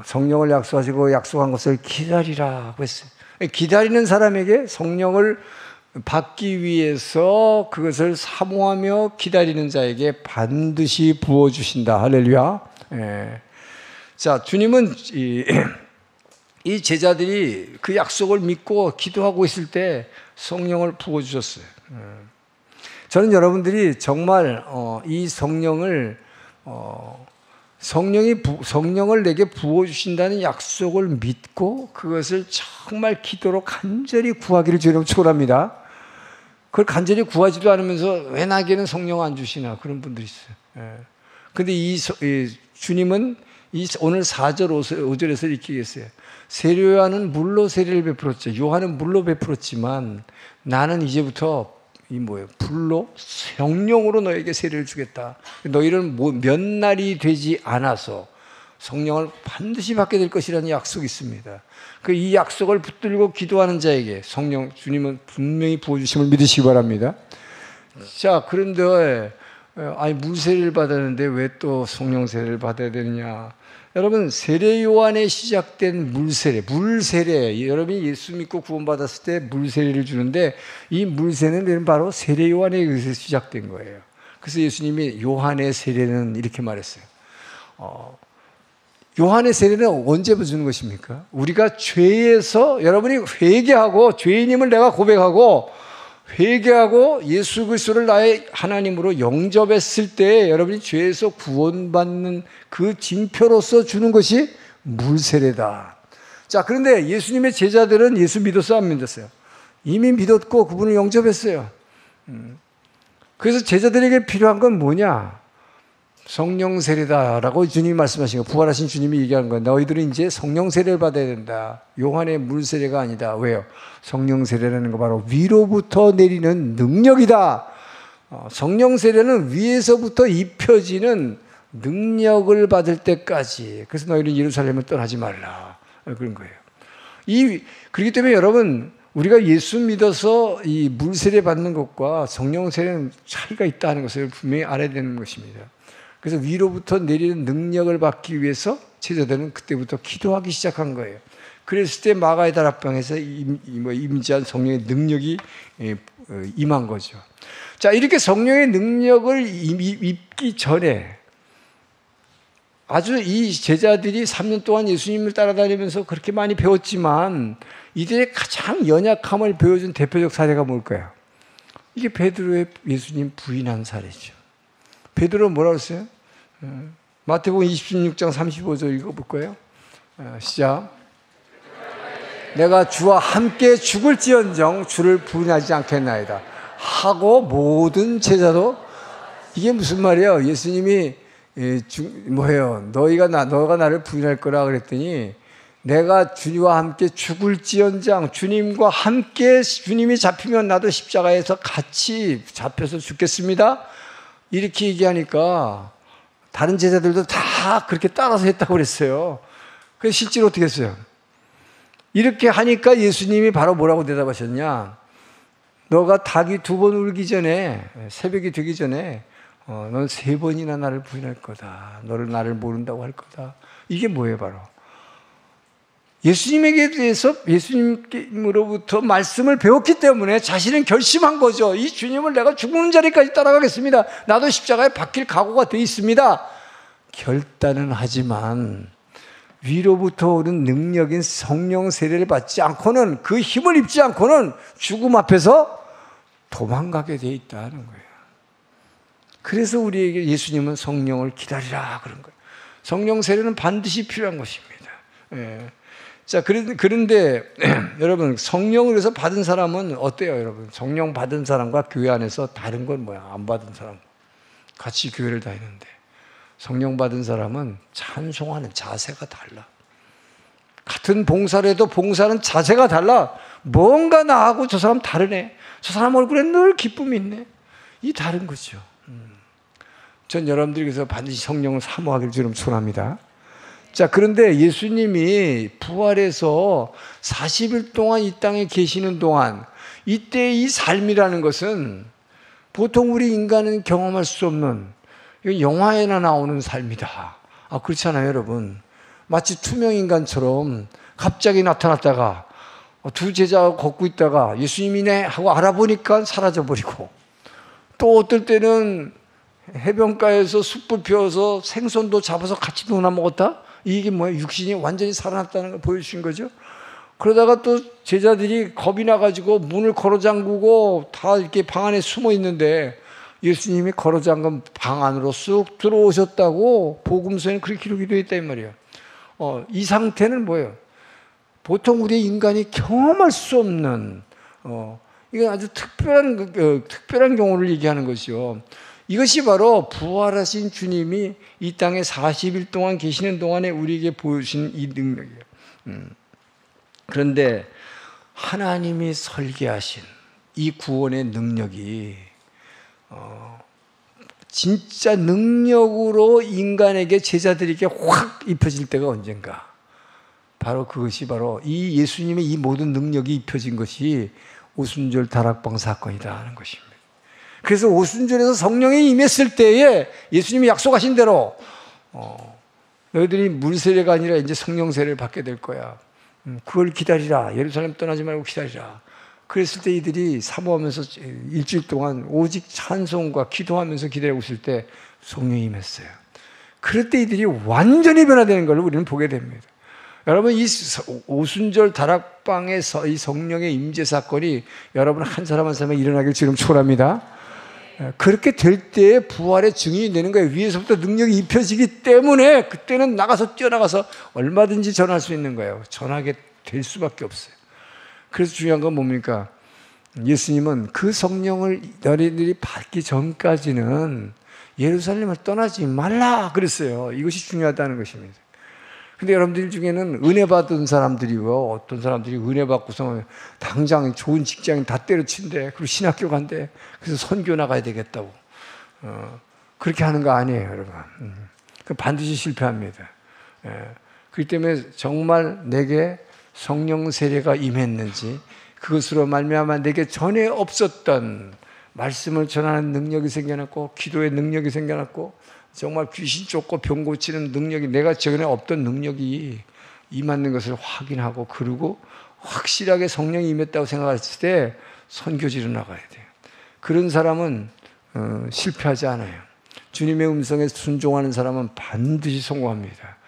성령을 약속하시고 약속한 것을 기다리라고 했어요. 기다리는 사람에게 성령을 받기 위해서 그것을 사모하며 기다리는 자에게 반드시 부어주신다. 할렐루야. 자, 주님은 이 제자들이 그 약속을 믿고 기도하고 있을 때 성령을 부어주셨어요. 저는 여러분들이 정말 이 성령을 성령을 내게 부어주신다는 약속을 믿고 그것을 정말 기도로 간절히 구하기를 주님으로 축원합니다. 그걸 간절히 구하지도 않으면서 왜 나에게는 성령 안 주시나 그런 분들이 있어요. 근데 이 주님은 오늘 4절 5절에서 이렇게 얘기했어요. 세례 요한은 물로 세례를 베풀었죠. 요한은 물로 베풀었지만 나는 이제부터 불로 성령으로 너에게 세례를 주겠다. 너희는 몇 날이 되지 않아서 성령을 반드시 받게 될 것이라는 약속이 있습니다. 이 약속을 붙들고 기도하는 자에게 성령 주님은 분명히 부어주심을 믿으시기 바랍니다. 자, 그런데 물 세례를 받았는데 왜 또 성령 세례를 받아야 되느냐? 여러분, 세례 요한에 시작된 물 세례. 여러분이 예수 믿고 구원받았을 때 물 세례를 주는데 이 물 세례는 바로 세례 요한에 의해서 시작된 거예요. 그래서 예수님이 요한의 세례는 이렇게 말했어요. 요한의 세례는 언제 주는 것입니까? 우리가 죄에서 여러분이 회개하고 죄인임을 내가 고백하고 회개하고 예수 그리스도를 나의 하나님으로 영접했을 때 여러분이 죄에서 구원받는 그 징표로서 주는 것이 물세례다. 자, 그런데 예수님의 제자들은 예수 믿었어요, 안 믿었어요? 이미 믿었고 그분을 영접했어요. 그래서 제자들에게 필요한 건 뭐냐? 성령 세례다라고 주님이 말씀하신 거, 부활하신 주님이 얘기하는 거예요. 너희들은 이제 성령 세례를 받아야 된다. 요한의 물 세례가 아니다. 왜요? 성령 세례라는 거 바로 위로부터 내리는 능력이다. 성령 세례는 위에서부터 입혀지는 능력을 받을 때까지. 그래서 너희는 예루살렘을 떠나지 말라. 그런 거예요. 그렇기 때문에 여러분, 우리가 예수 믿어서 이 물 세례 받는 것과 성령 세례는 차이가 있다는 것을 분명히 알아야 되는 것입니다. 그래서 위로부터 내리는 능력을 받기 위해서 제자들은 그때부터 기도하기 시작한 거예요. 그랬을 때 마가의 다락방에서 임재한 성령의 능력이 임한 거죠. 자, 이렇게 성령의 능력을 입기 전에 아주 이 제자들이 3년 동안 예수님을 따라다니면서 그렇게 많이 배웠지만 이들의 가장 연약함을 보여준 대표적 사례가 뭘까요? 이게 베드로의 예수님 부인한 사례죠. 베드로는 뭐라고 했어요? 마태복음 26장 35절 읽어볼까요? 시작. 내가 주와 함께 죽을지언정 주를 부인하지 않겠나이다 하고 모든 제자도. 이게 무슨 말이에요? 예수님이 너가 나를 부인할 거라 그랬더니 내가 주님과 함께 죽을지언정, 주님과 함께 주님이 잡히면 나도 십자가에서 같이 잡혀서 죽겠습니다. 이렇게 얘기하니까 다른 제자들도 다 그렇게 따라서 했다고 그랬어요. 그래서 실제로 어떻게 했어요? 이렇게 하니까 예수님이 바로 뭐라고 대답하셨냐? 너가 닭이 2번 울기 전에, 새벽이 되기 전에 넌 3번이나 나를 부인할 거다. 너를 나를 모른다고 할 거다. 이게 뭐예요? 바로 예수님에게 대해서 예수님으로부터 말씀을 배웠기 때문에 자신은 결심한 거죠. 이 주님을 내가 죽는 자리까지 따라가겠습니다. 나도 십자가에 박힐 각오가 되어 있습니다. 결단은 하지만 위로부터 오는 능력인 성령 세례를 받지 않고는, 그 힘을 입지 않고는 죽음 앞에서 도망가게 되어 있다는 거예요. 그래서 우리에게 예수님은 성령을 기다리라 그런 거예요. 성령 세례는 반드시 필요한 것입니다. 예. 자, 그런데 여러분, 성령을 해서 받은 사람은 어때요, 여러분? 성령 받은 사람과 교회 안에서 다른 건 뭐야? 안 받은 사람. 같이 교회를 다니는데 성령 받은 사람은 찬송하는 자세가 달라. 같은 봉사를 해도 봉사는 자세가 달라. 뭔가 나하고 저 사람 다르네. 저 사람 얼굴에 늘 기쁨이 있네. 이 다른 거죠. 전 여러분들께서 반드시 성령을 사모하기를 주님 소원합니다. 자, 그런데 예수님이 부활해서 40일 동안 이 땅에 계시는 동안 이때 이 삶이라는 것은 보통 우리 인간은 경험할 수 없는, 영화에나 나오는 삶이다. 그렇잖아요, 여러분. 마치 투명인간처럼 갑자기 나타났다가 두 제자가 걷고 있다가 예수님이네 하고 알아보니까 사라져버리고, 또 어떨 때는 해변가에서 숯불 피워서 생선도 잡아서 같이 누나 먹었다? 이게 뭐예요? 육신이 완전히 살아났다는 걸 보여주신 거죠. 그러다가 또 제자들이 겁이 나가지고 문을 걸어 잠그고 다 이렇게 방 안에 숨어 있는데 예수님이 걸어 잠근 방 안으로 쑥 들어오셨다고 복음서에는 그렇게 기록이 되어 있다 이 말이에요. 이 상태는 뭐예요? 보통 우리 인간이 경험할 수 없는, 이건 아주 특별한 경우를 얘기하는 것이요. 이것이 바로 부활하신 주님이 이 땅에 40일 동안 계시는 동안에 우리에게 보여주신 이 능력이에요. 그런데 하나님이 설계하신 이 구원의 능력이 진짜 능력으로 인간에게, 제자들에게 확 입혀질 때가 언젠가. 바로 그것이 바로 이 예수님의 이 모든 능력이 입혀진 것이 오순절 다락방 사건이다 하는 것입니다. 그래서 오순절에서 성령이 임했을 때에 예수님이 약속하신 대로 너희들이 물 세례가 아니라 이제 성령 세례를 받게 될 거야. 그걸 기다리라. 예루살렘 떠나지 말고 기다리라. 그랬을 때 이들이 사모하면서 일주일 동안 오직 찬송과 기도하면서 기다리고 있을 때 성령이 임했어요. 그럴 때 이들이 완전히 변화되는 걸 우리는 보게 됩니다. 여러분, 이 오순절 다락방에서 이 성령의 임재 사건이 여러분 한 사람 한 사람에 일어나길 지금 초랍니다. 그렇게 될 때에 부활의 증인이 되는 거예요. 위에서부터 능력이 입혀지기 때문에 그때는 뛰어나가서 얼마든지 전할 수 있는 거예요. 전하게 될 수밖에 없어요. 그래서 중요한 건 뭡니까? 예수님은 그 성령을 너희들이 받기 전까지는 예루살렘을 떠나지 말라 그랬어요. 이것이 중요하다는 것입니다. 근데 여러분들 중에는 은혜 받은 사람들이고, 어떤 사람들이 은혜 받고서 당장 좋은 직장인 다 때려친대. 그리고 신학교 간대. 그래서 선교 나가야 되겠다고. 그렇게 하는 거 아니에요, 여러분. 반드시 실패합니다. 그렇기 때문에 정말 내게 성령 세례가 임했는지, 그것으로 말미암아 내게 전에 없었던 말씀을 전하는 능력이 생겨났고, 기도의 능력이 생겨났고, 정말 귀신 쫓고 병 고치는 능력이, 내가 전에 없던 능력이 임하는 것을 확인하고, 그리고 확실하게 성령이 임했다고 생각했을 때 선교지로 나가야 돼요. 그런 사람은 실패하지 않아요. 주님의 음성에 순종하는 사람은 반드시 성공합니다.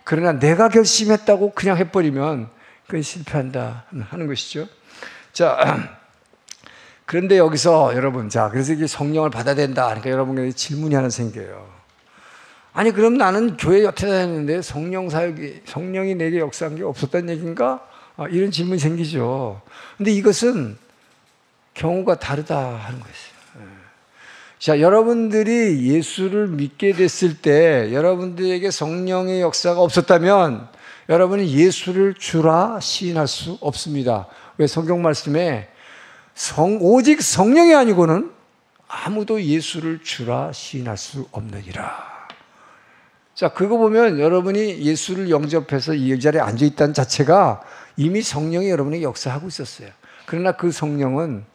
그러나 내가 결심했다고 그냥 해버리면 그건 실패한다 하는 것이죠. 자, 그런데 여기서 여러분, 그래서 이게 성령을 받아야 된다 하니까 여러분에게 질문이 하나 생겨요. 아니, 그럼 나는 교회 여태 다녔는데 성령이 내게 역사한 게 없었다는 얘기인가? 이런 질문이 생기죠. 근데 이것은 경우가 다르다 하는 것이에요. 자, 여러분들이 예수를 믿게 됐을 때 여러분들에게 성령의 역사가 없었다면 여러분이 예수를 주라 시인할 수 없습니다. 왜? 성경 말씀에 오직 성령이 아니고는 아무도 예수를 주라 시인할 수 없느니라. 자, 그거 보면 여러분이 예수를 영접해서 이 자리에 앉아 있다는 자체가 이미 성령이 여러분에게 역사하고 있었어요. 그러나 그 성령은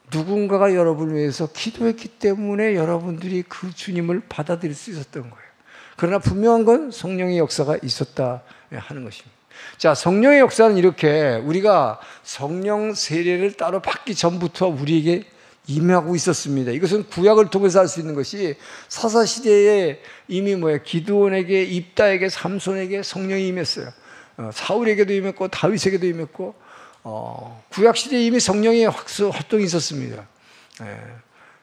누군가가 여러분을 위해서 기도했기 때문에 여러분들이 그 주님을 받아들일 수 있었던 거예요. 그러나 분명한 건 성령의 역사가 있었다 하는 것입니다. 자, 성령의 역사는 이렇게, 우리가 성령 세례를 따로 받기 전부터 우리에게 임하고 있었습니다. 이것은 구약을 통해서 할 수 있는 것이, 사사시대에 이미 기드온에게, 입다에게, 삼손에게 성령이 임했어요. 사울에게도 임했고 다윗에게도 임했고, 구약시대에 이미 성령의 활동이 있었습니다.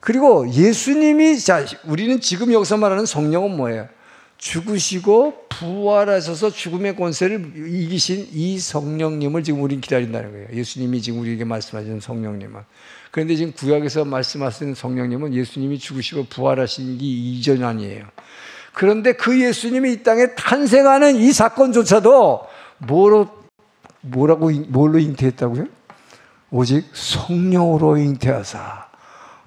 그리고 예수님이, 우리는 지금 여기서 말하는 성령은 뭐예요? 죽으시고 부활하셔서 죽음의 권세를 이기신 이 성령님을 지금 우리는 기다린다는 거예요. 예수님이 지금 우리에게 말씀하시는 성령님은. 그런데 지금 구약에서 말씀하시는 성령님은 예수님이 죽으시고 부활하신 이 이전 아니에요. 그런데 그 예수님이 이 땅에 탄생하는 이 사건조차도 뭘로 잉태했다고요? 오직 성령으로 잉태하사.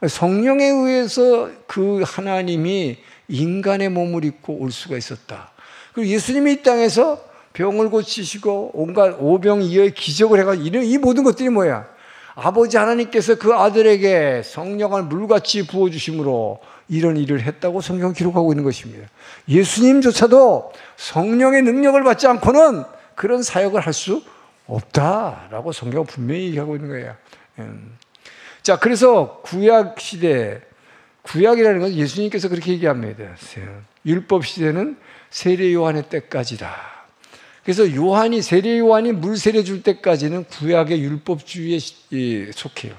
성령에 의해서 그 하나님이 인간의 몸을 입고 올 수가 있었다. 그리고 예수님이 이 땅에서 병을 고치시고 온갖 오병이어의 기적을 해가지고 이 모든 것들이 뭐야? 아버지 하나님께서 그 아들에게 성령을 물같이 부어주심으로 이런 일을 했다고 성경 기록하고 있는 것입니다. 예수님조차도 성령의 능력을 받지 않고는 그런 사역을 할 수 없다라고 성경은 분명히 얘기하고 있는 거예요. 자, 그래서 구약 시대, 구약이라는 건 예수님께서 그렇게 얘기합니다. 율법 시대는 세례 요한의 때까지다. 그래서 세례 요한이 물 세례 줄 때까지는 구약의 율법주의에 속해요.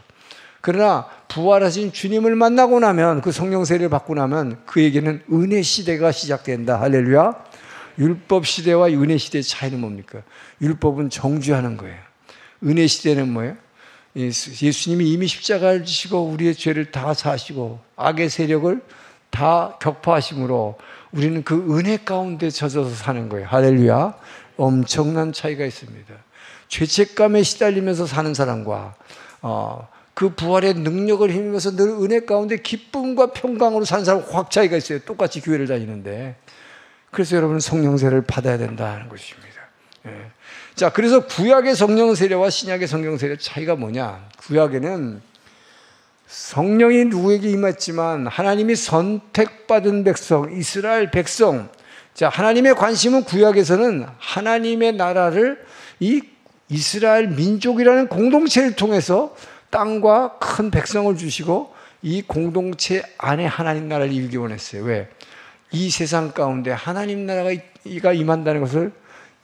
그러나 부활하신 주님을 만나고 나면, 그 성령 세례를 받고 나면 그에게는 은혜 시대가 시작된다. 할렐루야. 율법 시대와 은혜 시대의 차이는 뭡니까? 율법은 정죄하는 거예요. 은혜 시대는 뭐예요? 예수님이 이미 십자가를 지시고 우리의 죄를 다 사시고 악의 세력을 다 격파하심으로 우리는 그 은혜 가운데 젖어서 사는 거예요. 할렐루야. 엄청난 차이가 있습니다. 죄책감에 시달리면서 사는 사람과 그 부활의 능력을 힘입어서 늘 은혜 가운데 기쁨과 평강으로 사는 사람 확 차이가 있어요. 똑같이 교회를 다니는데. 그래서 여러분은 성령 세례를 받아야 된다는 것입니다. 예. 자, 그래서 구약의 성령 세례와 신약의 성령 세례 차이가 뭐냐? 구약에는 성령이 누구에게 임했지만 하나님이 선택받은 백성, 이스라엘 백성. 자, 하나님의 관심은 구약에서는 하나님의 나라를 이 이스라엘 민족이라는 공동체를 통해서 땅과 큰 백성을 주시고 이 공동체 안에 하나님 나라를 이루기 원했어요. 왜? 이 세상 가운데 하나님 나라가 임한다는 것을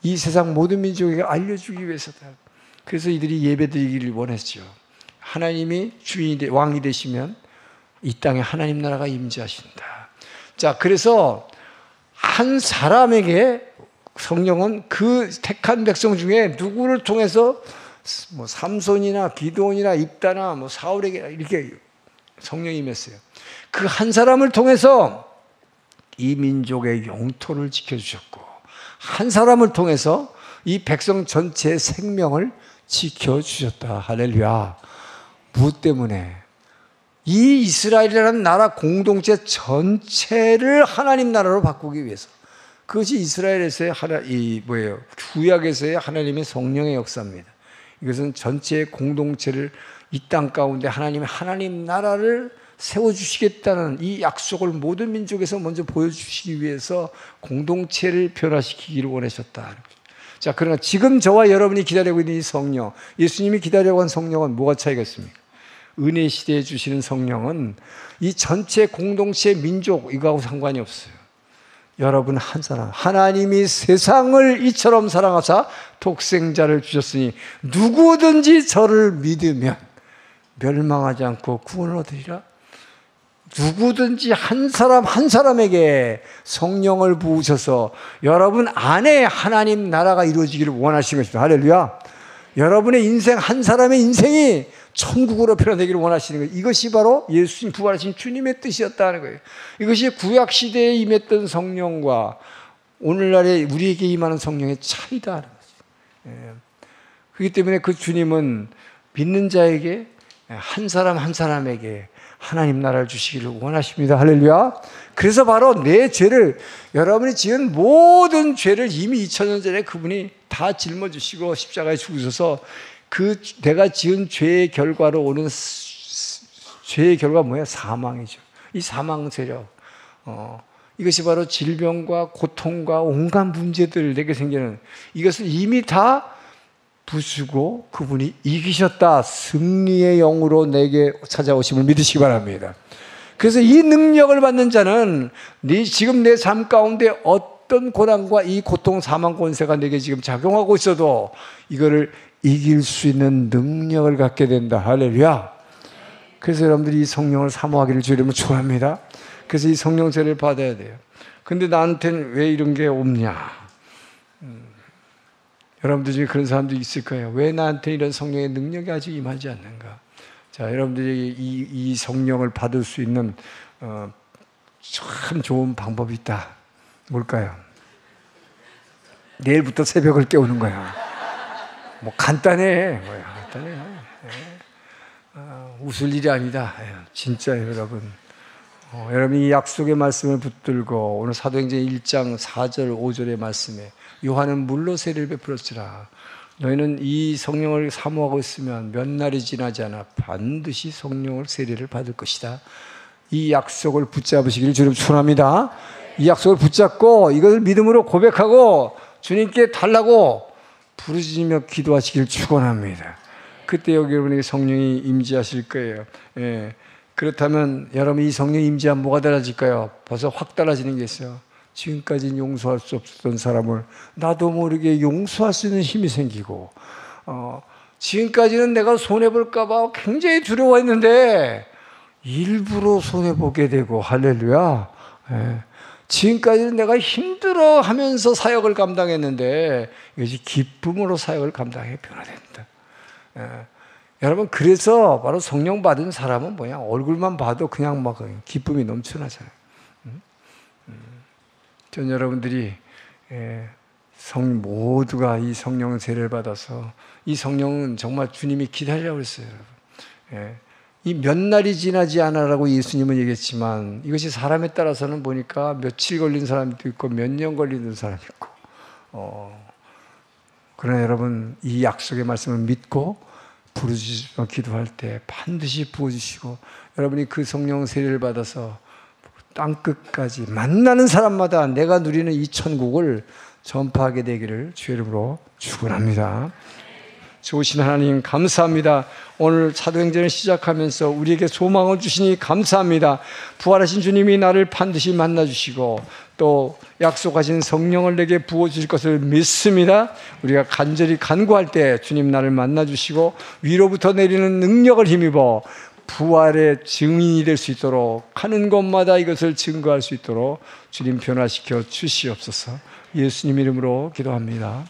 이 세상 모든 민족에게 알려주기 위해서다. 그래서 이들이 예배드리기를 원했죠. 하나님이 왕이 되시면 이 땅에 하나님 나라가 임재하신다. 자, 그래서 한 사람에게 성령은 그 택한 백성 중에 누구를 통해서 뭐 삼손이나 기드온이나 입다나 뭐 사울에게 이렇게 성령이 임했어요. 그 한 사람을 통해서 이 민족의 영토를 지켜주셨고 한 사람을 통해서 이 백성 전체의 생명을 지켜주셨다. 할렐루야. 무엇 때문에? 이 이스라엘이라는 나라 공동체 전체를 하나님 나라로 바꾸기 위해서. 그것이 이스라엘에서의 구약에서의 하나님의 성령의 역사입니다. 이것은 전체의 공동체를 이 땅 가운데 하나님 나라를 세워주시겠다는 이 약속을 모든 민족에서 먼저 보여주시기 위해서 공동체를 변화시키기를 원하셨다. 자, 그러나 지금 저와 여러분이 기다리고 있는 이 성령, 예수님이 기다리고 한 성령은 뭐가 차이가 있습니까? 은혜 시대에 주시는 성령은 이 전체 공동체 민족 이거하고 상관이 없어요. 여러분 한 사람, 하나님이 세상을 이처럼 사랑하사 독생자를 주셨으니 누구든지 저를 믿으면 멸망하지 않고 구원을 얻으리라. 누구든지 한 사람에게 성령을 부으셔서 여러분 안에 하나님 나라가 이루어지기를 원하시는 것입니다. 할렐루야. 여러분의 인생, 한 사람의 인생이 천국으로 변화되기를 원하시는 거예요. 이것이 바로 예수님 부활하신 주님의 뜻이었다는 거예요. 이것이 구약시대에 임했던 성령과 오늘날에 우리에게 임하는 성령의 차이다는 거죠. 그렇기 때문에 그 주님은 믿는 자에게 한 사람에게 하나님 나라를 주시기를 원하십니다. 할렐루야. 그래서 바로 내 죄를, 여러분이 지은 모든 죄를 이미 2000년 전에 그분이 다 짊어지시고 십자가에 죽으셔서 그 내가 지은 죄의 결과로 오는 죄의 결과가 뭐예요? 사망이죠. 이 사망 세력, 이것이 바로 질병과 고통과 온갖 문제들 내게 생기는 이것을 이미 다 부수고 그분이 이기셨다. 승리의 영으로 내게 찾아오심을 믿으시기 바랍니다. 그래서 이 능력을 받는 자는 지금 내 삶 가운데 어떤 고난과 이 고통, 사망 권세가 내게 지금 작용하고 있어도 이거를 이길 수 있는 능력을 갖게 된다. 할렐루야. 그래서 여러분들이 이 성령을 사모하기를 주님은 축원합니다. 그래서 이 성령세를 받아야 돼요. 근데 나한테는 왜 이런 게 없냐? 여러분들 중에 그런 사람도 있을 거예요. 왜 나한테 이런 성령의 능력이 아직 임하지 않는가? 자, 여러분들이 이 성령을 받을 수 있는 참 좋은 방법이 있다. 뭘까요? 내일부터 새벽을 깨우는 거야. 뭐 간단해. 간단해. 웃을 일이 아니다. 진짜예요, 여러분. 여러분이 이 약속의 말씀을 붙들고 오늘 사도행전 1장 4절 5절의 말씀에 요한은 물로 세례를 베풀었으나 너희는 이 성령을 사모하고 있으면 몇 날이 지나지 않아 반드시 성령을 세례를 받을 것이다. 이 약속을 붙잡으시기를 주님 축원합니다. 이 약속을 붙잡고 이것을 믿음으로 고백하고 주님께 달라고 부르짖으며 기도하시기를 축원합니다. 그때 여러분에게 성령이 임재하실 거예요. 그렇다면 여러분 이 성령이 임재하면 뭐가 달라질까요? 벌써 확 달라지는 게 있어요. 지금까지는 용서할 수 없었던 사람을 나도 모르게 용서할 수 있는 힘이 생기고, 지금까지는 내가 손해볼까 봐 굉장히 두려워했는데 일부러 손해보게 되고, 할렐루야. 지금까지는 내가 힘들어하면서 사역을 감당했는데 이것이 기쁨으로 사역을 감당해 변화된다. 여러분, 그래서 바로 성령 받은 사람은 뭐냐? 얼굴만 봐도 그냥 막 기쁨이 넘쳐나잖아요. 전 여러분들이 모두가 이 성령 세례를 받아서, 이 성령은 정말 주님이 기다리라고 했어요, 여러분. 이 몇 날이 지나지 않아라고 예수님은 얘기했지만, 이것이 사람에 따라서는 보니까 며칠 걸린 사람도 있고 몇 년 걸리는 사람이 있고, 그러나 여러분, 이 약속의 말씀을 믿고 부르짖으며 기도할 때 반드시 부어주시고, 여러분이 그 성령 세례를 받아서 땅끝까지 만나는 사람마다 내가 누리는 이 천국을 전파하게 되기를 주의 이름으로 축원합니다. 좋으신 하나님, 감사합니다. 오늘 사도행전을 시작하면서 우리에게 소망을 주시니 감사합니다. 부활하신 주님이 나를 반드시 만나주시고 또 약속하신 성령을 내게 부어주실 것을 믿습니다. 우리가 간절히 간구할 때 주님 나를 만나주시고 위로부터 내리는 능력을 힘입어 부활의 증인이 될 수 있도록, 하는 곳마다 이것을 증거할 수 있도록 주님 변화시켜 주시옵소서. 예수님 이름으로 기도합니다.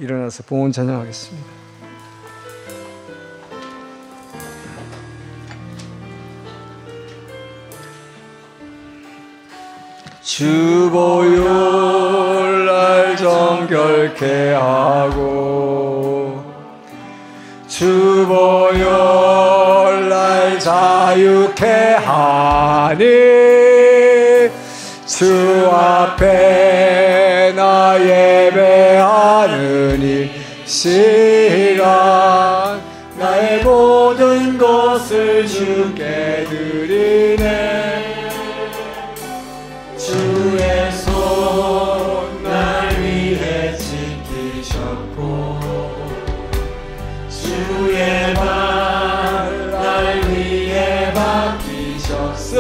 일어나서 봉헌 찬양하겠습니다. 주보율 날 정결케 하고 주보율 날 자유케 하니 주 앞에 나 예배하는 이 시간 나의 모든 것을 주께 드리네. 주의 손 날 위해 지키셨고 주의 발 날 위해 맡기셨으니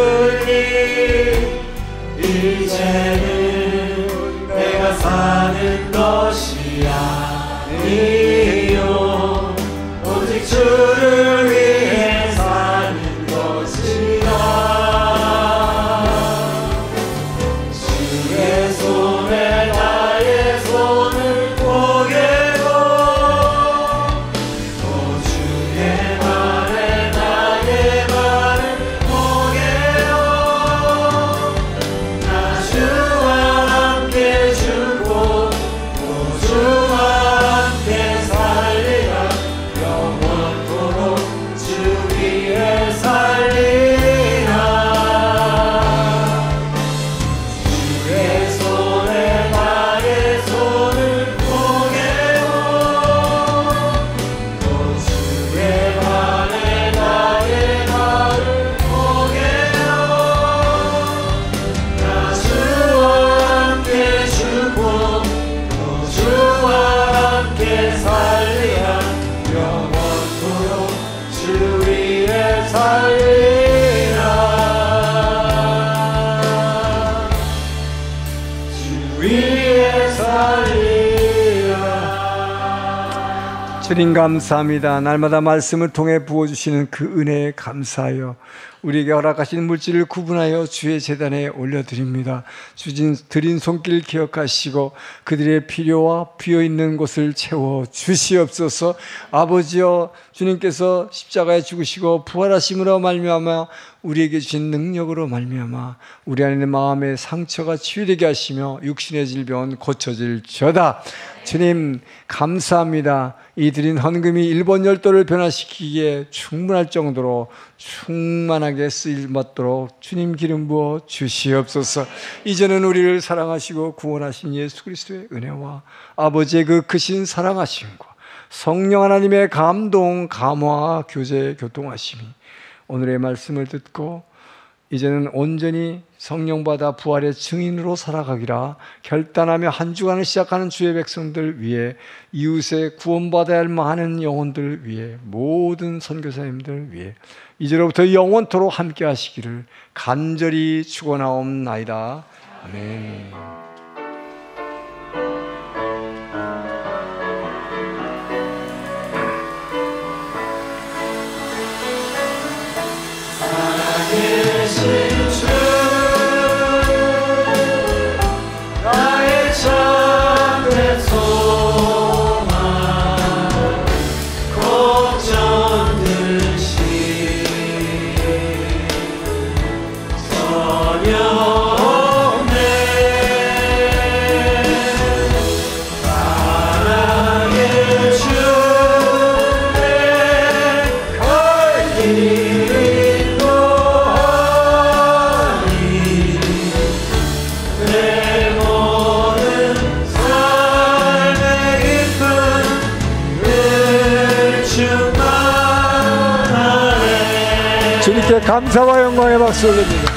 이제는 내가 사는 것이 아니요 오직 주를 위해 사는 것이라. 주의 손에 나의 손을 포개고 또 주의 발에 나의 발을 포개요. 나 주와 함께 죽고 또 주와 함께 살리라. 영원토록 주 위에 살리라. 주의 손에 나의 손을 포개고 또 주의 발에 나의 발을 포개요. 나 주와 함께 죽고 또 주와 함께 살리라. 영원토록 주 위에 살리라. 주 위에 살리라. 주님 감사합니다. 날마다 말씀을 통해 부어주시는 그 은혜에 감사하여 우리에게 허락하신 물질을 구분하여 주의 제단에 올려드립니다. 주신 드린 손길 기억하시고 그들의 필요와 비어있는 곳을 채워 주시옵소서. 아버지여, 주님께서 십자가에 죽으시고 부활하심으로 말미암아 우리에게 주신 능력으로 말미암아 우리 안에 있는 마음의 상처가 치유되게 하시며 육신의 질병은 고쳐질지어다. 주님 감사합니다. 이 드린 헌금이 일본 열도를 변화시키기에 충분할 정도로 충만하게 쓰임받도록 주님 기름 부어 주시옵소서. 이제는 우리를 사랑하시고 구원하신 예수 그리스도의 은혜와 아버지의 그 크신 사랑하심과 성령 하나님의 감동, 감화, 교제, 교통하심이 오늘의 말씀을 듣고 이제는 온전히 성령받아 부활의 증인으로 살아가기라 결단하며 한 주간을 시작하는 주의 백성들 위해, 이웃의 구원받아야 할 많은 영혼들 위해, 모든 선교사님들 위해 이제로부터 영원토록 함께 하시기를 간절히 축원하옵나이다. 아멘. 살아계신 주 나의 참된 소망 걱정 주님께 감사와 영광의 박수 올립니다.